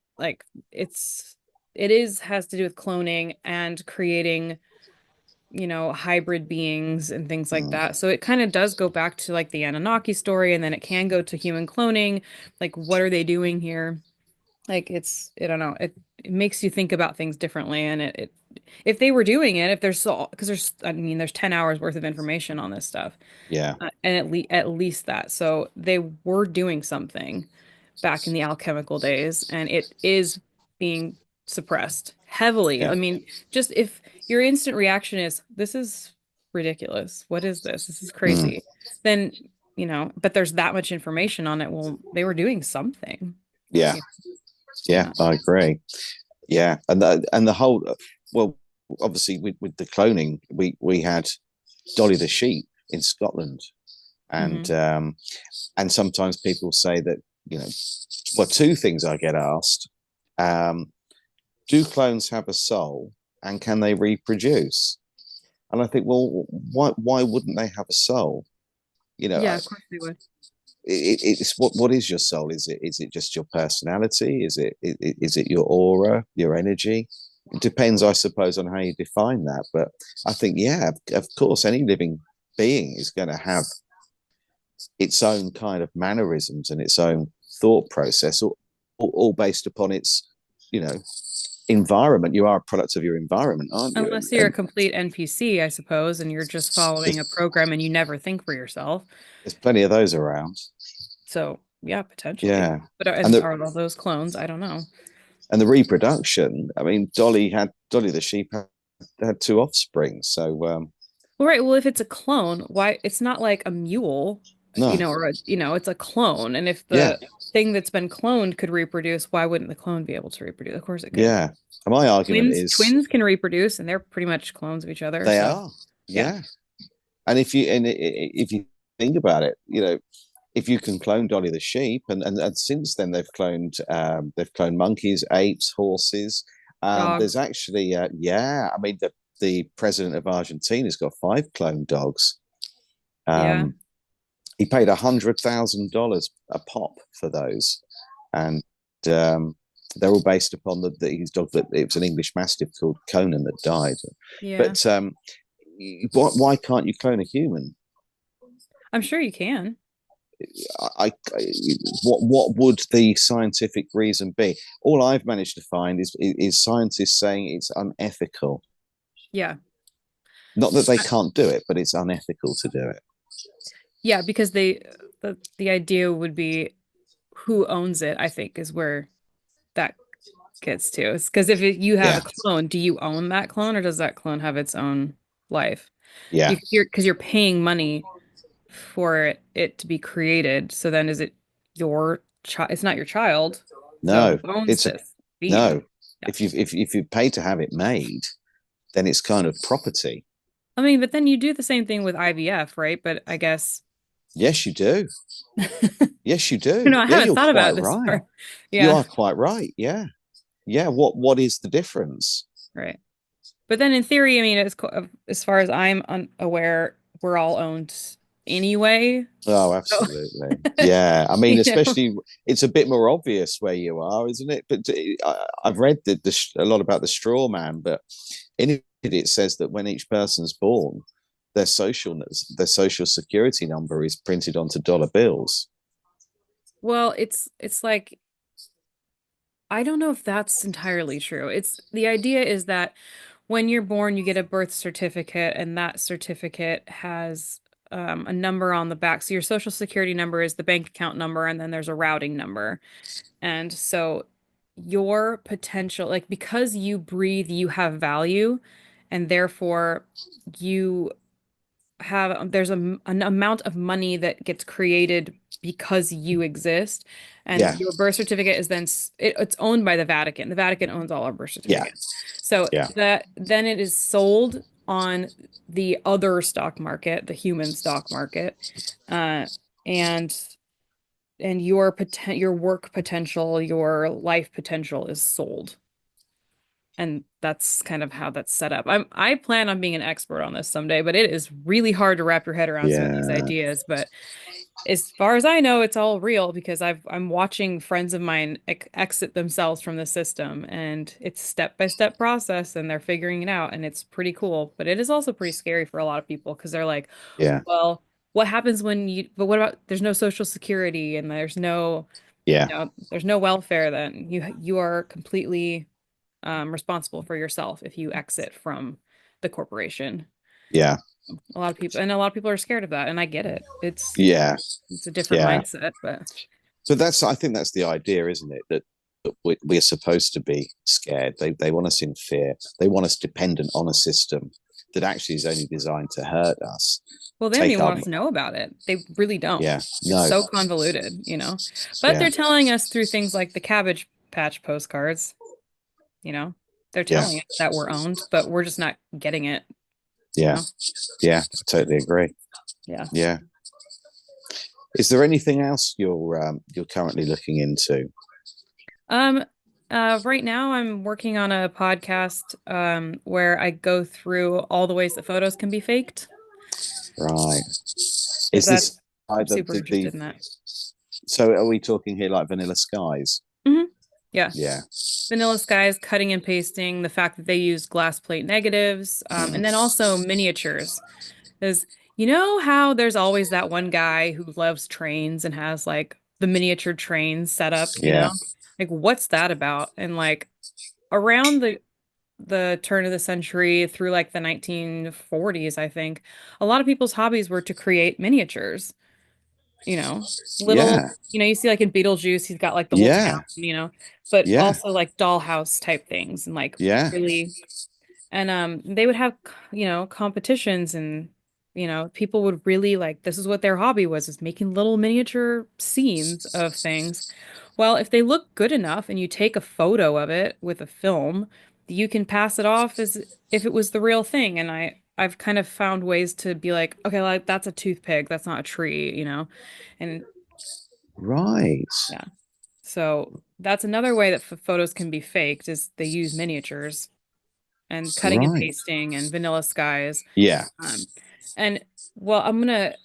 it has to do with cloning and creating, hybrid beings and things like mm, that. So it kind of does go back to like the Anunnaki story, and then it can go to human cloning. Like, what are they doing here? Like I don't know, it makes you think about things differently, and if they were doing it, if there's so, because I mean there's 10 hours worth of information on this stuff, yeah, and at least that, so they were doing something back in the alchemical days, and it is being suppressed heavily. yeah, I mean, just if your instant reaction is this is ridiculous, what is this? This is mm, crazy, then but there's that much information on it. Well, they were doing something. yeah, Yeah. yeah. Yeah. I agree. Yeah, and the whole, well, obviously with the cloning, we had Dolly the sheep in Scotland, and Hmm. and sometimes people say that, you know, well, two things I get asked: um, do clones have a soul, and can they reproduce? And I think, well, why wouldn't they have a soul? You know, Yeah, of course they would. it's what is your soul? Is it just your personality? Is it your aura, your energy? It depends, I suppose, on how you define that. But I think, yeah, of course, any living being is going to have its own kind of mannerisms and its own thought process, all based upon its, you know, environment. You are a product of your environment, aren't you? Unless you're a complete NPC, I suppose, and you're just following a There's, program and you never think for yourself. there's plenty of those around. So, yeah, potentially. Yeah, But and and the are all those clones? I don't know. and the reproduction. I mean, Dolly the sheep had two offspring. So Well, right. Well, if it's a clone, why it's not like a mule, no, or it's a clone. And if yeah, the thing that's been cloned could reproduce, why wouldn't the clone be able to reproduce? Of course it could. yeah. And my argument is Twins can reproduce, and they're pretty much clones of each other. they So, are, yeah. yeah. And if you think about it, you know, if you can clone Dolly the sheep, and since then they've cloned monkeys, apes, horses. There's Dogs. actually yeah, I mean the president of Argentina's got five cloned dogs. Yeah. Um, he paid $100,000 a pop for those, and um, they're all based upon his dog. That it was an English Mastiff called Conan that died. Yeah. But why can't you clone a human? I'm sure you can. What would the scientific reason be? All I've managed to find is scientists saying it's unethical. Yeah. Not that they I- can't do it, but it's unethical to do it. Yeah, because the idea would be who owns it, I think, is where that gets to. It's because if you have a Yeah, clone, do you own that clone or does that clone have its own life? yeah. You're paying money for it to be created. So then is it your child? It's not your child. So No, who owns it's this being? no. Yeah. If you pay to have it made, then it's kind of property. I mean, but then you do the same thing with IVF, right? But I guess Yes, you do. Yes, you you do. know, I Yeah, haven't you're thought about quite it this right. far. You Yeah, are quite right. Yeah, yeah. What is the difference? right. But then in theory, I mean, as far as I'm aware, we're all owned anyway. Oh, So, absolutely. Yeah. I mean, you know, especially it's a bit more obvious where you are, isn't it? But I've read a lot about the straw man, but in it says that when each person's born, their social security number is printed onto dollar bills. well, it's like I don't know if that's entirely true. It's the idea is that when you're born, you get a birth certificate, and that certificate has a number on the back. So your social security number is the bank account number, and then there's a routing number. And so your potential, like because you breathe, you have value, and therefore you have an amount of money that gets created because you exist, and Yeah. your birth certificate is then it's owned by the Vatican. The Vatican owns all our birth Yeah. certificates. So Yeah. that then it is sold on the other stock market, the human stock market, uh, and your work potential, your life potential is sold. And that's kind of how that's set up. I plan on being an expert on this someday, but it is really hard to wrap your head around some of these Yeah. ideas. But as far as I know, it's all real because I'm watching friends of mine exit themselves from the system, and it's step by step process, and they're figuring it out, and it's pretty cool. But it is also pretty scary for a lot of people because they're like, Yeah. well, what happens but what about there's no social security and Yeah. there's no welfare then. You are completely responsible for yourself if you exit from the corporation. Yeah. A lot of people are scared of that, and I get it. Yeah. It's a different Yeah. mindset, but So I think that's the idea, isn't it? That we're supposed to be scared. They want us in fear. They want us dependent on a system that actually is only designed to hurt us. well, they don't Take even our want us to know about it. They really don't. Yeah, It's no, so convoluted, you know. But yeah, they're telling us through things like the Cabbage Patch postcards, you know. They're Yeah. telling us that we're owned, but we're just not getting it, you Yeah. know? Yeah. I totally agree. Yeah. Yeah. Is there anything else you're currently looking into? Um, right now I'm working on a podcast where I go through all the ways that photos can be faked. Right. Because Is this that's I'm super the interested in that. so are we talking here like Vanilla Skies? Hmm. Yeah. Yeah. Vanilla Skies, cutting and pasting, the fact that they use glass plate negatives, and then Mm. also miniatures. Is you know how there's always that one guy who loves trains and has like the miniature trains set up, you Yeah. know? Like what's that about? And like around the turn of the century through like the 1940s, I think, a lot of people's hobbies were to create miniatures, you know, little, Yeah. you see like in Beetlejuice, he's got like the whole town, Yeah. but Yeah. also like dollhouse type things and like Yeah. really, and they would have, competitions and, people would really like, this is what their hobby was, is making little miniature scenes of things. Well, if they look good enough and you take a photo of it with a film, you can pass it off as if it was the real thing. And I've kind of found ways to be like, okay, like that's a toothpick, that's not a tree. And Right. yeah. So that's another way that photos can be faked is they use miniatures and cutting and Right. pasting and vanilla skies. Yeah. Um, and well, I'm gonna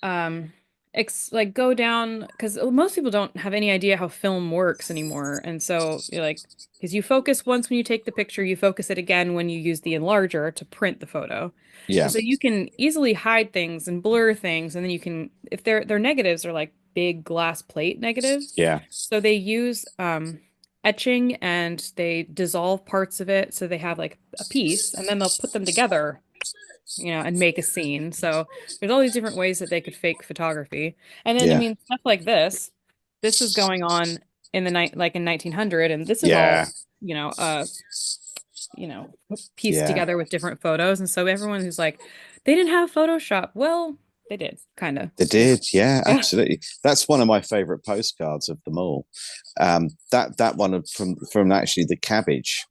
like go down because most people don't have any idea how film works anymore. And so you're like, because you focus once when you take the picture, you focus it again when you use the enlarger to print the photo. And Yeah. so you can easily hide things and blur things, and then you can, if their negatives are like big glass plate negatives, Yeah. so they use etching and they dissolve parts of it so they have like a piece, and then they'll put them together, and make a scene. So there's all these different ways that they could fake photography. And then I Yeah. mean stuff like this is going on in the night like in 1900, and this is all, Yeah. you know, uh, you know, pieced Yeah. together with different photos. And so everyone who's like, they didn't have Photoshop. Well, they did, kind of. They did. Yeah, Yeah. absolutely. That's one of my favorite postcards of them all. That one from actually the Cabbage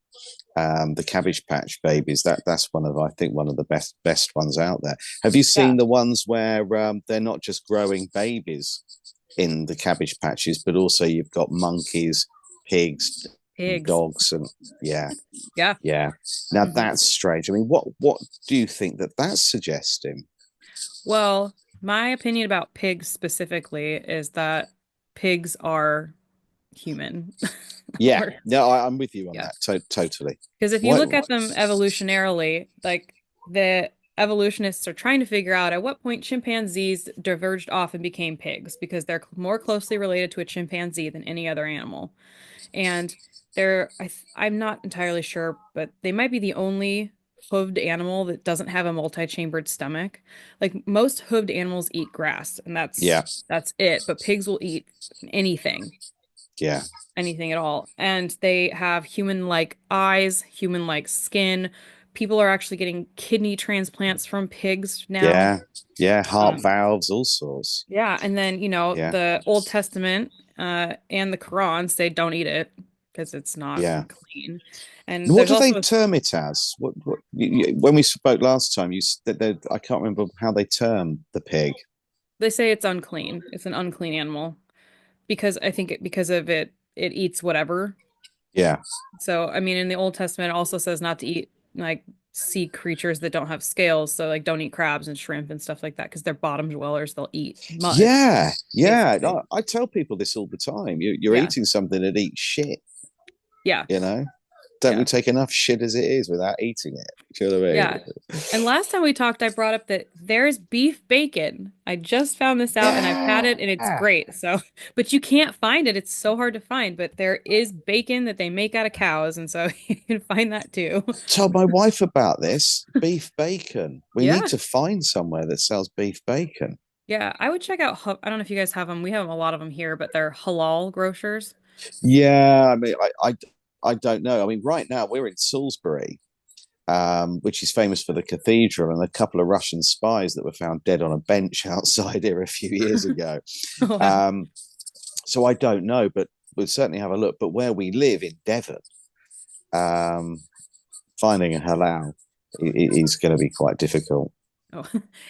Patch Babies. That's one of, I think, one of the best ones out there. Have you Yeah. seen the ones where they're not just growing babies in the cabbage patches, but also you've got monkeys, pigs, and Pigs. dogs, and yeah, Yeah. yeah. Now Mhm. that's strange. I mean, what do you think that that's suggesting? Well, my opinion about pigs specifically is that pigs are human. Yeah, Or no, I'm with you on yeah. that. Totally. Because if you What? look at them evolutionarily, like the evolutionists are trying to figure out at what point chimpanzees diverged off and became pigs because they're more closely related to a chimpanzee than any other animal. And I'm not entirely sure, but they might be the only hooved animal that doesn't have a multi-chambered stomach. Like most hooved animals eat grass, and Yeah, that's it. But pigs will eat anything, yeah, anything at all. And they have human-like eyes, human-like skin. People are actually getting kidney transplants from pigs now. yeah, yeah. Heart Um, valves, all sorts. yeah, and then, Yeah, the Old Testament and the Quran say don't eat it because it's not yeah. clean. And What there's do they also term it as? When we spoke last time, you said I can't remember how they term the pig. they say it's unclean. It's an unclean animal because I think because of it eats whatever. Yeah, So, I mean, in the Old Testament, it also says not to eat like sea creatures that don't have scales. So, like, don't eat crabs and shrimp and stuff like that because they're bottom dwellers. They'll eat mud, yeah, yeah. basically. I tell people this all the time. You're Yeah. eating something that eats shit. Yeah. You know, don't we Yeah. take enough shit as it is without eating it? Do you know what I Yeah. mean? And last time we talked, I brought up that there's beef bacon. I just found this out and I've had Yeah. it and it's great. So, but you can't find it. It's so hard to find, but there is bacon that they make out of cows. And so you can find that too. Told my wife about this beef bacon. We need Yeah. to find somewhere that sells beef bacon. Yeah. I would check out, I don't know if you guys have them. We have a lot of them here, but they're halal grocers. Yeah, I mean, I don't know. I mean, right now we're in Salisbury, which is famous for the cathedral and a couple of Russian spies that were found dead on a bench outside here a few years ago. Oh, wow. Um, so I don't know, but we'll certainly have a look. But where we live in Devon, um, finding a halal is going to be quite difficult. Oh,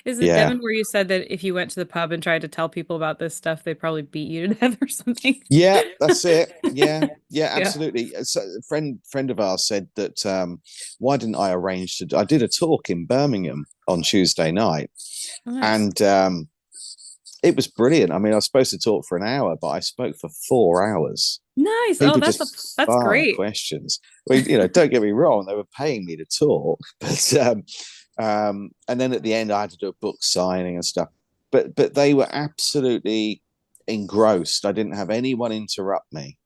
is it Yeah. Devon where you said that if you went to the pub and tried to tell people about this stuff, they'd probably beat you to death or something? Yeah, that's it. Yeah, yeah, Yeah. absolutely. So a friend of ours said that why didn't I arrange to? I did a talk in Birmingham on Tuesday night, Oh, nice. and it was brilliant. I mean, I was supposed to talk for an hour, but I spoke for 4 hours. Nice. Oh, People just that's fire great. questions. Well, don't get me wrong, they were paying me to talk, but and then at the end, I had to do a book signing and stuff. But they were absolutely engrossed. I didn't have anyone interrupt me.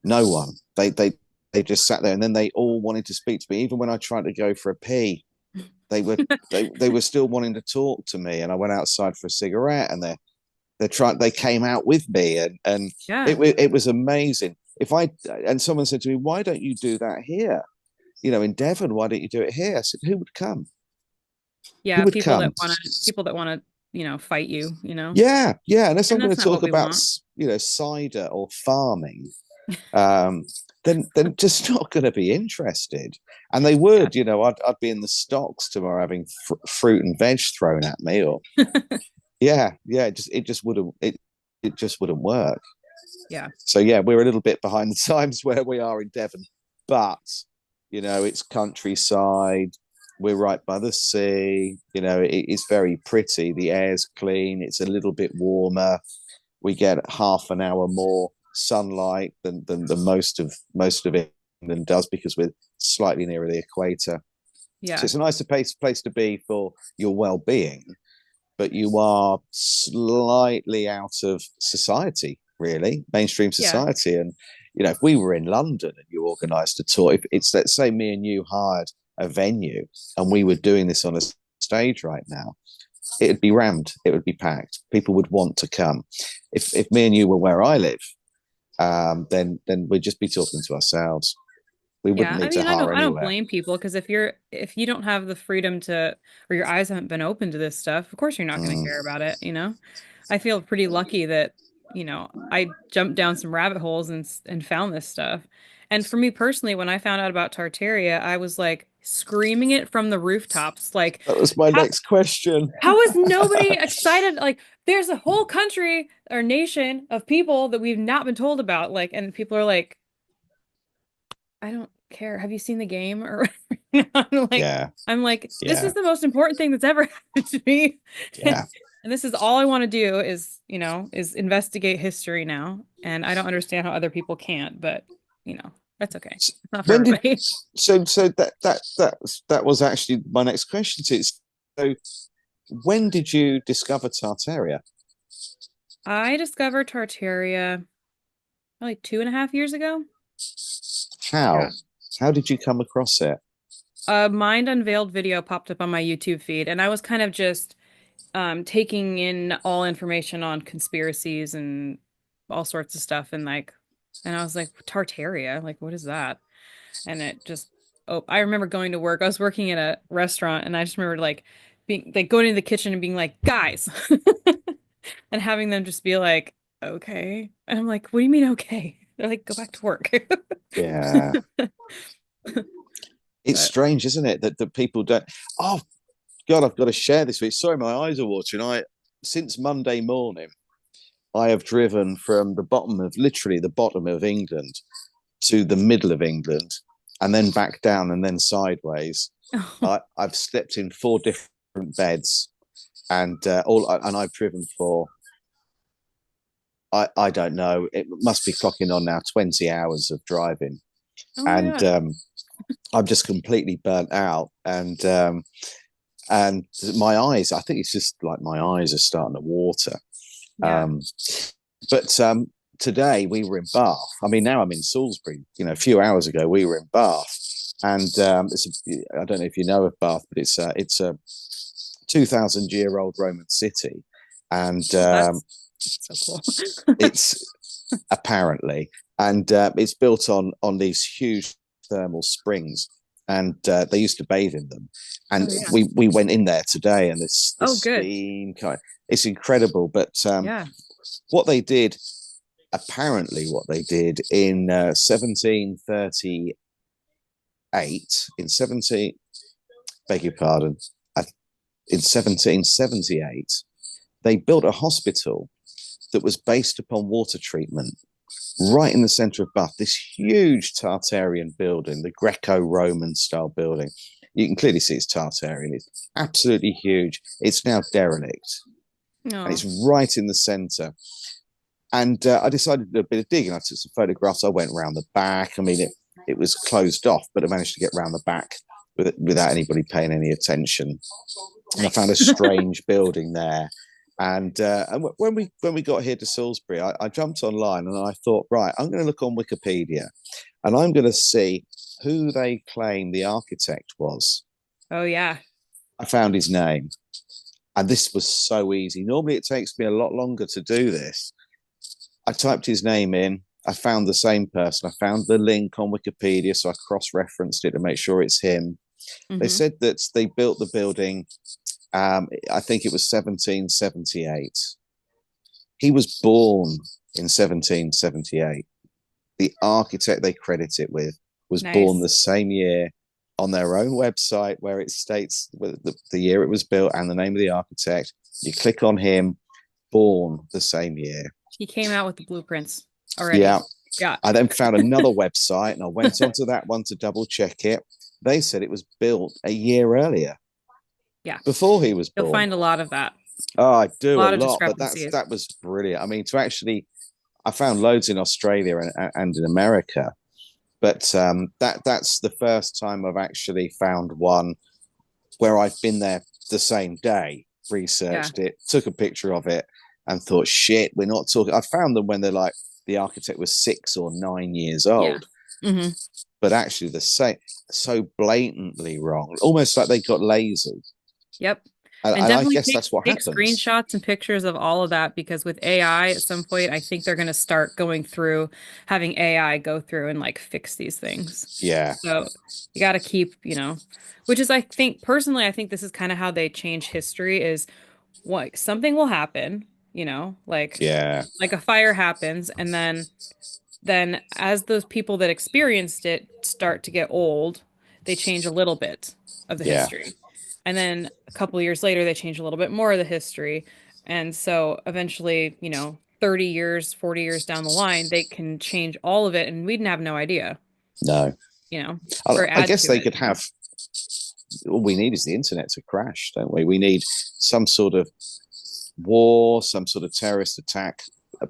No one. They just sat there, and then they all wanted to speak to me. Even when I tried to go for a pee, they were they were still wanting to talk to me. And I went outside for a cigarette, and they came out with me, and Yeah. it was amazing. If I and someone said to me, "Why don't you do that here? In Devon, why don't you do it here?" I said, "Who would come? Who Yeah, would come?" people that want to, fight you, Yeah, yeah. Unless I'm And going that's to not talk what we about, want. cider or farming, um, then just not going to be interested. And they Yeah. would, I'd be in the stocks tomorrow having fruit and veg thrown at me, or yeah. It just wouldn't work. Yeah. So yeah, we're a little bit behind the times where we are in Devon, but it's countryside. We're right by the sea. It's very pretty. The air's clean. It's a little bit warmer. We get half an hour more sunlight than most of England does, because we're slightly nearer the equator. So Yeah. it's a nicer place to be for your well-being, but you are slightly out of society, really, mainstream Yeah. society. And if we were in London and you organised a tour, if it's, let's say, me and you hired a venue and we were doing this on a stage right now, it would be rammed, it would be packed, people would want to come. If me and you were where I live, then we'd just be talking to ourselves. We Yeah. wouldn't I need to mean, hire I don't anywhere. blame people because if you don't have the freedom to or your eyes haven't been open to this stuff, of course you're not going to Mm. care about it. I feel pretty lucky that, I jumped down some rabbit holes and found this stuff. And for me personally, when I found out about Tartaria, I was like screaming it from the rooftops, like, That was my how next question. how is nobody excited? Like, there's a whole country or nation of people that we've not been told about. Like, and people are like, I don't care. Have you seen the game? Or I'm like, Yeah, this yeah, is the most important thing that's ever happened to me. yeah. And this is all I want to do is investigate history now. And I don't understand how other people can't, but that's okay. It's not for When did everybody. so that was actually my next question to you. So when did you discover Tartaria? I discovered Tartaria probably 2.5 years ago. How? Yeah. How did you come across it? A Mind Unveiled video popped up on my YouTube feed, and I was kind of just taking in all information on conspiracies and all sorts of stuff, and I was like, Tartaria, like, what is that? And it just, oh, I remember going to work. I was working at a restaurant, and I just remember like being like going into the kitchen and being like, guys, and having them just be like, okay. And I'm like, what do you mean, okay? They're like, go back to work. Yeah. It's But strange, isn't it, that people don't. Oh God, I've got to share this with you. Sorry, my eyes are watering. Since Monday morning, I have driven from literally the bottom of England to the middle of England, and then back down, and then sideways. I've slept in 4 different beds, and I've driven for, I don't know, it must be clocking on now 20 hours of driving, oh my and gosh. I'm just completely burnt out, and my eyes, I think it's just like my eyes are starting to water. Yeah. Um, but today we were in Bath. I mean, now I'm in Salisbury. A few hours ago we were in Bath, and I don't know if you know of Bath, but it's a 2,000-year-old Roman city, and Oh, that's so cool. it's apparently, and it's built on these huge thermal springs, and they used to bathe in them. And Oh yeah. we went in there today, and this Oh, good. steam it's incredible. But Yeah. what they did, apparently, what they did in 1738, in 17, beg your pardon, in 1778, they built a hospital that was based upon water treatment right in the center of Bath, this huge Tartarian building, the Greco-Roman style building. You can clearly see it's Tartarian. It's absolutely huge. It's now derelict. No. And it's right in the center. And I decided to do a bit of digging. I took some photographs. I went around the back. I mean, it was closed off, but I managed to get around the back without anybody paying any attention. And I found a strange building there. And when we got here to Salisbury, I jumped online and I thought, right, I'm going to look on Wikipedia and I'm going to see who they claim the architect was. Oh, yeah. I found his name. And this was so easy. Normally it takes me a lot longer to do this. I typed his name in. I found the same person. I found the link on Wikipedia, so I cross-referenced it to make sure it's him. They said that they built the building, I think it was 1778. He was born in 1778. The architect they credit it with was born the same year. On their own website, where it states the year it was built and the name of the architect. You click on him, born the same year. He came out with the blueprints already. Yeah. I then found another website and I went onto that one to double check it. They said it was built a year earlier. Yeah. Before he was born. You'll find a lot of that. Oh, I do a lot, but that was brilliant. I mean, I found loads in Australia and in America. But that's the first time I've actually found one where I've been there the same day, researched it, took a picture of it, and thought, shit, we're not talking. I found them when they're like the architect was 6 or 9 years old, but actually the same, so blatantly wrong, almost like they got lazy. Yep. And I guess that's what happens. Screenshots and pictures of all of that, because with AI at some point, I think they're going to start going through, having AI go through and like fix these things. Yeah. So you got to keep, which is, I think personally, I think this is kind of how they change history is what something will happen, like a fire happens. And then as those people that experienced it start to get old, they change a little bit of the history. And then a couple of years later, they change a little bit more of the history. And so eventually, 30 years, 40 years down the line, they can change all of it. And we'd have no idea. No. I guess they could have, all we need is the internet to crash, don't we? We need some sort of war, some sort of terrorist attack,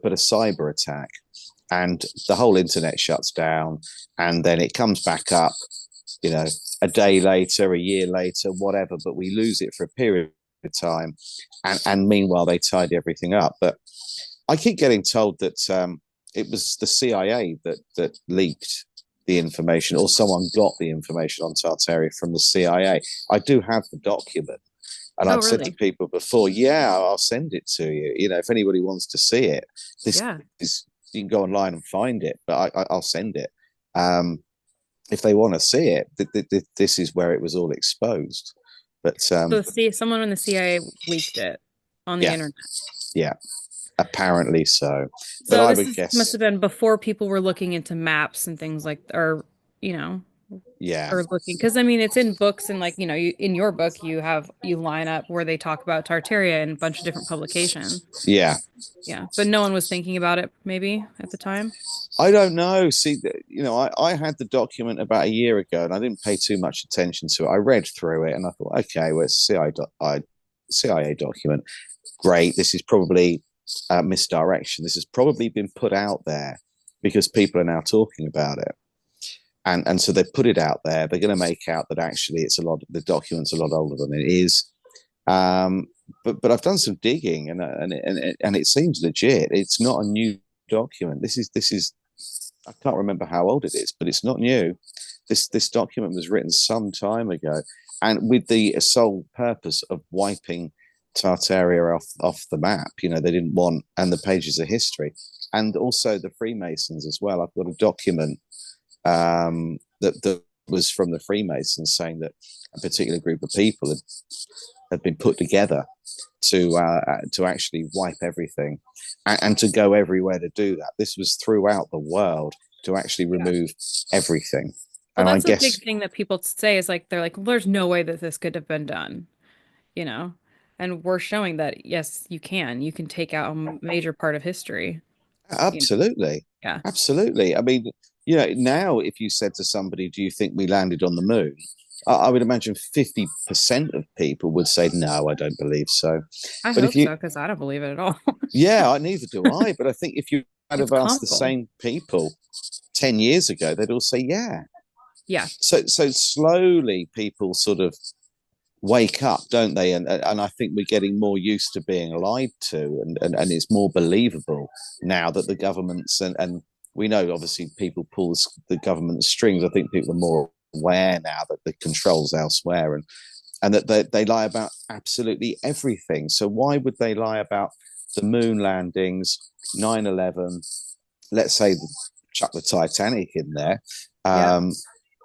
but a cyber attack. And the whole internet shuts down and then it comes back up, a day later, a year later, whatever, but we lose it for a period of time. And meanwhile, they tidy everything up. But I keep getting told that it was the CIA that leaked the information, or someone got the information on Tartaria from the CIA. I do have the document. And I've said to people before, I'll send it to you. If anybody wants to see it, this is, you can go online and find it, but I'll send it. If they want to see it, this is where it was all exposed. But so someone in the CIA leaked it on the internet. Yeah, apparently so. So but I would guess must have been before people were looking into maps and things like, or or looking, because I mean it's in books, and like in your book you line up where they talk about Tartaria in a bunch of different publications. Yeah, but no one was thinking about it maybe at the time. I don't know. See, I had the document about a year ago and I didn't pay too much attention to it. I read through it and I thought, okay, well, it's CIA document. Great. This is probably misdirection. This has probably been put out there because people are now talking about it. And so they put it out there. They're going to make out that actually the document's a lot older than it is. But I've done some digging and it seems legit. It's not a new document. This is I can't remember how old it is, but it's not new. This document was written some time ago, and with the sole purpose of wiping Tartaria off the map. They didn't want, and the pages of history, and also the Freemasons as well. I've got a document that was from the Freemasons saying that a particular group of people had been put together to actually wipe everything and to go everywhere to do that. This was throughout the world to actually remove everything. Well, And I that's a big guess thing that people say is like they're like, well, there's no way that this could have been done, you know? And we're showing that yes, you can. You can take out a major part of history, you know? absolutely, Yeah. absolutely. I mean, now if you said to somebody, "Do you think we landed on the moon?" I would imagine 50% of people would say, "No, I don't believe so." I But if hope you, so, because I don't believe it at all. yeah, neither do I. But I think if you had It's have asked the comical. same people 10 years ago, they'd all say, "Yeah." Yeah. So slowly people sort of wake up, don't they? And I think we're getting more used to being lied to, and it's more believable now that the governments and we know obviously people pull the government strings. I think people are more aware now that the controls elsewhere, and that they lie about absolutely everything. So why would they lie about the moon landings, 9/11? Let's say chuck the Titanic in there. Yeah. Um,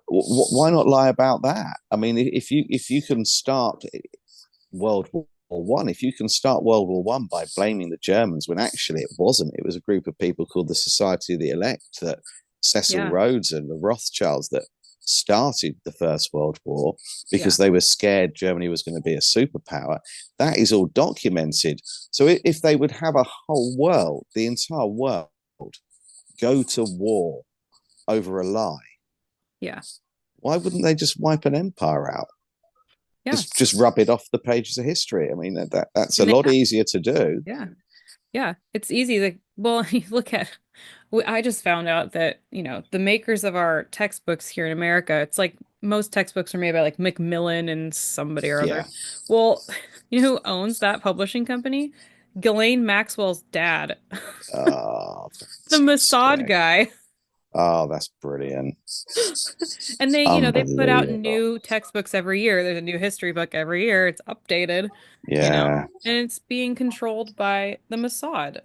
why not lie about that? I mean, if you can start World War One, if you can start World War One by blaming the Germans when actually it wasn't, it was a group of people called the Society of the Elect, that Cecil Yeah. Rhodes and the Rothschilds, that started the First World War because Yeah. they were scared Germany was going to be a superpower. That is all documented. So if they would have a whole world, the entire world, go to war over a lie, Yeah. why wouldn't they just wipe an empire out? Yeah. Just rub it off the pages of history. I mean, that's a And they lot have, easier to do. yeah. Yeah. It's easy. Like, well, you look at, I just found out that, the makers of our textbooks here in America, it's like most textbooks are made by like Macmillan and somebody or other. Yeah. Well, you know who owns that publishing company? Ghislaine Maxwell's dad, Oh, the Mossad fantastic. guy. Oh, that's brilliant. And they put out Unbelievable. new textbooks every year. There's a new history book every year. It's updated, Yeah. and it's being controlled by the Mossad,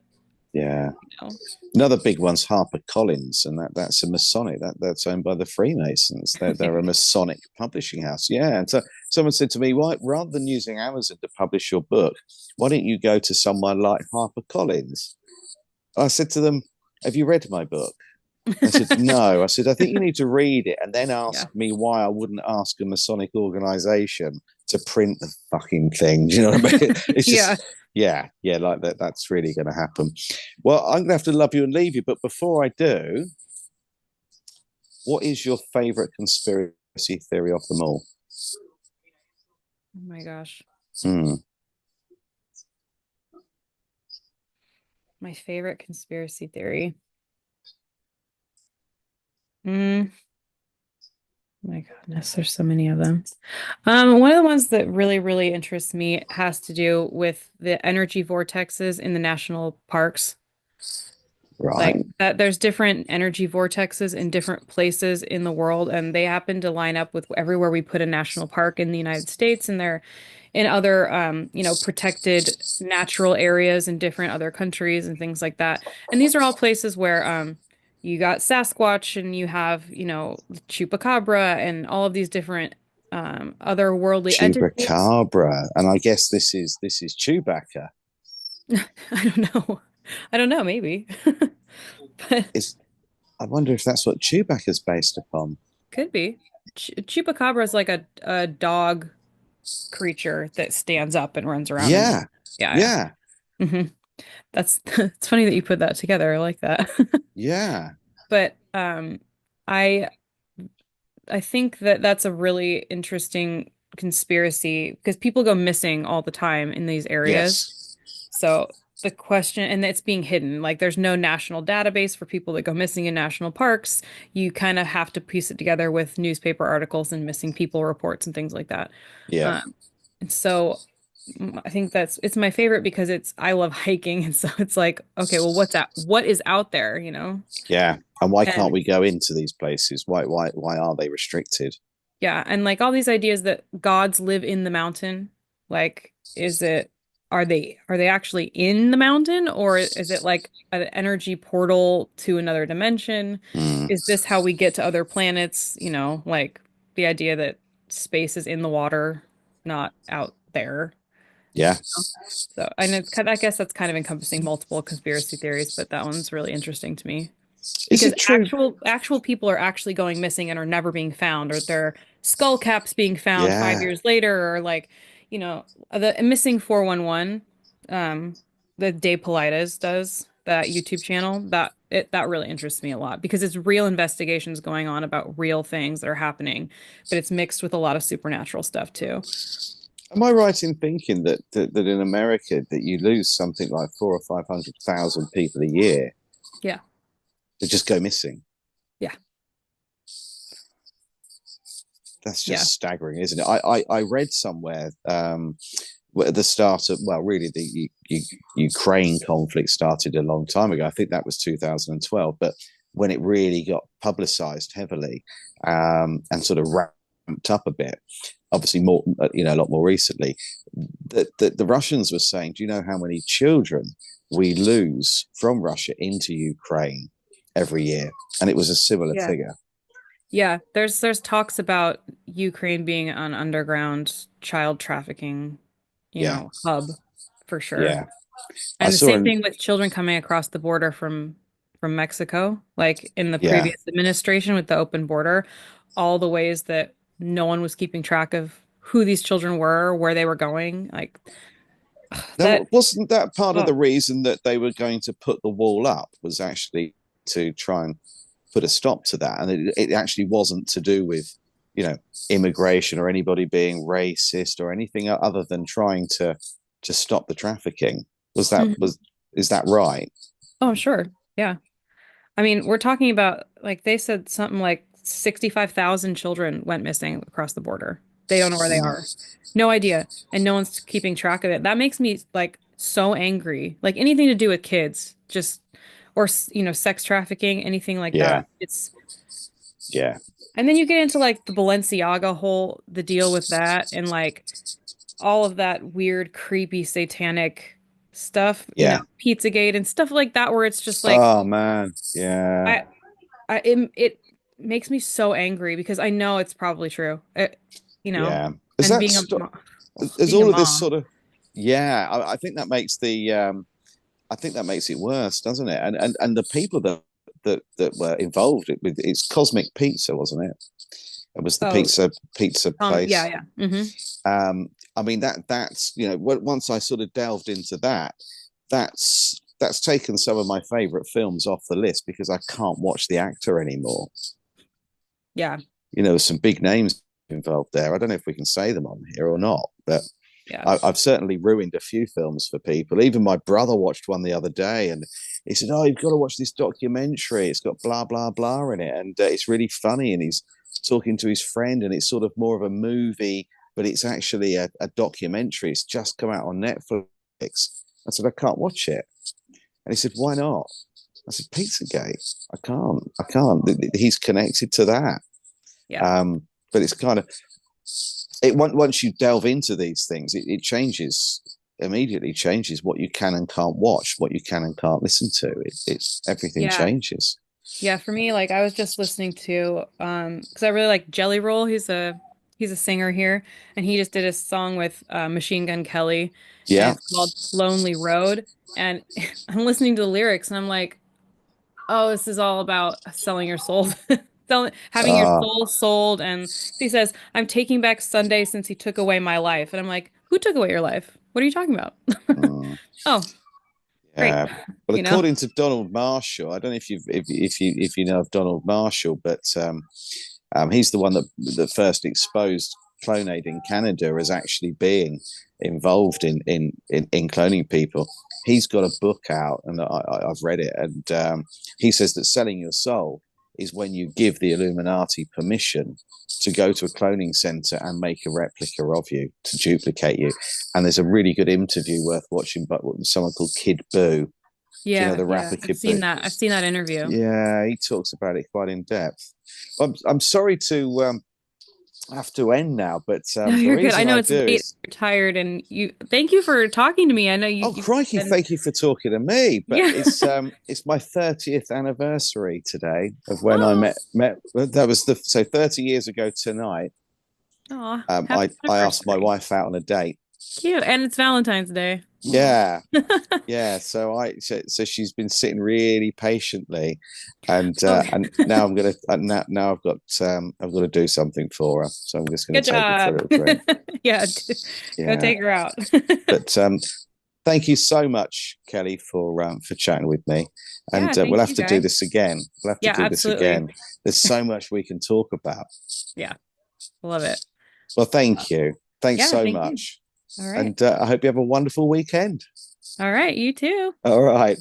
Yeah. you know. Another big one's HarperCollins, and that's a Masonic. That's owned by the Freemasons. They're a Masonic publishing house. Yeah. And so someone said to me, "Why, rather than using Amazon to publish your book, why don't you go to someone like HarperCollins?" I said to them, "Have you read my book?" I said, "No." I said, "I think you need to read it and then Yeah. ask me why I wouldn't ask a Masonic organization to print the fucking thing." Do you know what I mean? It's Yeah. just, yeah, yeah, like that. That's really going to happen. Well, I'm going to have to love you and leave you. But before I do, what is your favorite conspiracy theory of them all? Oh my gosh. Hmm. My favorite conspiracy theory. Mm, my goodness, there's so many of them. One of the ones that really, really interests me has to do with the energy vortexes in the national parks. Like Right. that there's different energy vortexes in different places in the world, and they happen to line up with everywhere we put a national park in the United States, and they're in other protected natural areas in different other countries and things like that. And these are all places where you got Sasquatch and you have, Chupacabra and all of these different otherworldly entities. Chupacabra, and I guess this is Chewbacca. I don't know. I don't know, maybe. But Is I wonder if that's what Chewbacca's based upon. could be. Chupacabra is like a dog creature that stands up and runs around and Yeah, yeah, yeah, yeah. That's it's funny that you put that together. I like that. yeah, But I I think that that's a really interesting conspiracy because people go missing all the time in these areas. yes, So the question, and it's being hidden, like there's no national database for people that go missing in national parks. You kind of have to piece it together with newspaper articles and missing people reports and things like that. yeah, And so I think it's my favorite because I love hiking, and so it's like, okay, well, what is out there, yeah. And why can't And we go into these places? Why are they restricted? yeah, and like all these ideas that gods live in the mountain, like are they actually in the mountain or is it like an energy portal to another dimension? Mm, Is this how we get to other planets? Like the idea that space is in the water, not out there. yeah, So, and I guess that's kind of encompassing multiple conspiracy theories, but that one's really interesting to me. Is because it true? actual people are actually going missing and are never being found, or their skull caps being found five Yeah. years later, or like, the missing 411, um, the Day Politas does that YouTube channel. That really interests me a lot because it's real investigations going on about real things that are happening, but it's mixed with a lot of supernatural stuff too. Am I right in thinking that in America that you lose something like 400 or 500,000 people a year Yeah. that just go missing? Yeah. That's Yeah. just staggering, isn't it? I read somewhere at the start of, well, really Ukraine conflict started a long time ago. I think that was 2012, but when it really got publicized heavily and sort of ramped up a bit, obviously more, a lot more recently, the Russians were saying, do you know how many children we lose from Russia into Ukraine every year? And it was a similar Yeah. figure. Yeah, there's talks about Ukraine being an underground child trafficking, Yeah, hub for sure. yeah. I And the saw same an thing with children coming across the border from Mexico, like in the yeah. previous administration with the open border, all the ways that no one was keeping track of who these children were, where they were going, like that. Now, wasn't that part of Oh, the reason that they were going to put the wall up was actually to try and put a stop to that, and it actually wasn't to do with you know immigration or anybody being racist or anything other than trying to stop the trafficking. Was that mhm. was Is that right? Oh, sure. Yeah. I mean, we're talking about like they said something like 65,000 children went missing across the border. They don't know where they are. No idea. And no one's keeping track of it. That makes me like so angry. Like anything to do with kids, just or sex trafficking, anything like Yeah, that. It's yeah, and then you get into like the Balenciaga whole the deal with that and like all of that weird, creepy, satanic stuff, yeah. Pizzagate and stuff like that where it's just like Oh man, yeah, I it makes me so angry because I know it's probably true. yeah. Is And that is being a all of this mom. sort of yeah? I think that makes the I think that makes it worse, doesn't it? And the people that were involved with it's Cosmic Pizza, wasn't it? It was the Oh, pizza yeah, place. yeah. I mean that's once I sort of delved into that, that's taken some of my favorite films off the list because I can't watch the actor anymore. Yeah, There's some big names involved there. I don't know if we can say them on here or not, but yeah. I've certainly ruined a few films for people. Even my brother watched one the other day, and he said, "Oh, you've got to watch this documentary. It's got blah blah blah in it, and it's really funny." And he's talking to his friend, and it's sort of more of a movie, but it's actually a documentary. It's just come out on Netflix. I said, "I can't watch it," and he said, "Why not?" I said, "Pizzagate. I can't. I can't." He's connected to that, Yeah. but it's kind of once you delve into these things, it changes immediately changes what you can and can't watch, what you can and can't listen to. It's everything Yeah. changes. Yeah, for me, like I was just listening to because I really like Jelly Roll. He's a singer here, and he just did a song with Machine Gun Kelly, and Yeah. it's called Lonely Road. And I'm listening to the lyrics, and I'm like, oh, this is all about selling your soul, having your Uh, soul sold. And he says, I'm taking back Sunday since he took away my life. And I'm like, who took away your life? What are you talking about? mm, Oh, great. yeah. Well, You know? according to Donald Marshall, I don't know if you know of Donald Marshall, but he's the one that first exposed clonade in Canada as actually being involved in cloning people. He's got a book out, and I've read it, and he says that selling your soul is when you give the Illuminati permission to go to a cloning center and make a replica of you to duplicate you. And there's a really good interview worth watching, but with someone called Kid Boo. Do you know Yeah, the yeah. rapper Kid Boo? I've seen that interview. Yeah, he talks about it quite in depth. I'm sorry to have to end now, but No, the you're good. I reason know I it's do late, is, you're tired, and thank you for talking to me. I know oh you've crikey, been, thank you for talking to me. But yeah. it's my 30th anniversary today of when I Oh, met. That was so 30 years ago tonight. oh, I happy asked my anniversary. wife out on a date. Cute. And it's Valentine's Day. Yeah, yeah. So she's been sitting really patiently, Oh, and now I'm gonna now I've got to do something for her. So I'm just gonna good take her for a job. little drink. Yeah, go Yeah, take her out. but thank you so much, Kelly, for chatting with me, and Yeah, we'll thank have you to do guys. this again. We'll have to Yeah, do this absolutely. again. There's so much we can talk about. Yeah, love it. Well, thank you. Thanks Yeah, so thank you. much, All right. and I hope you have a wonderful weekend. All right, you too. All right.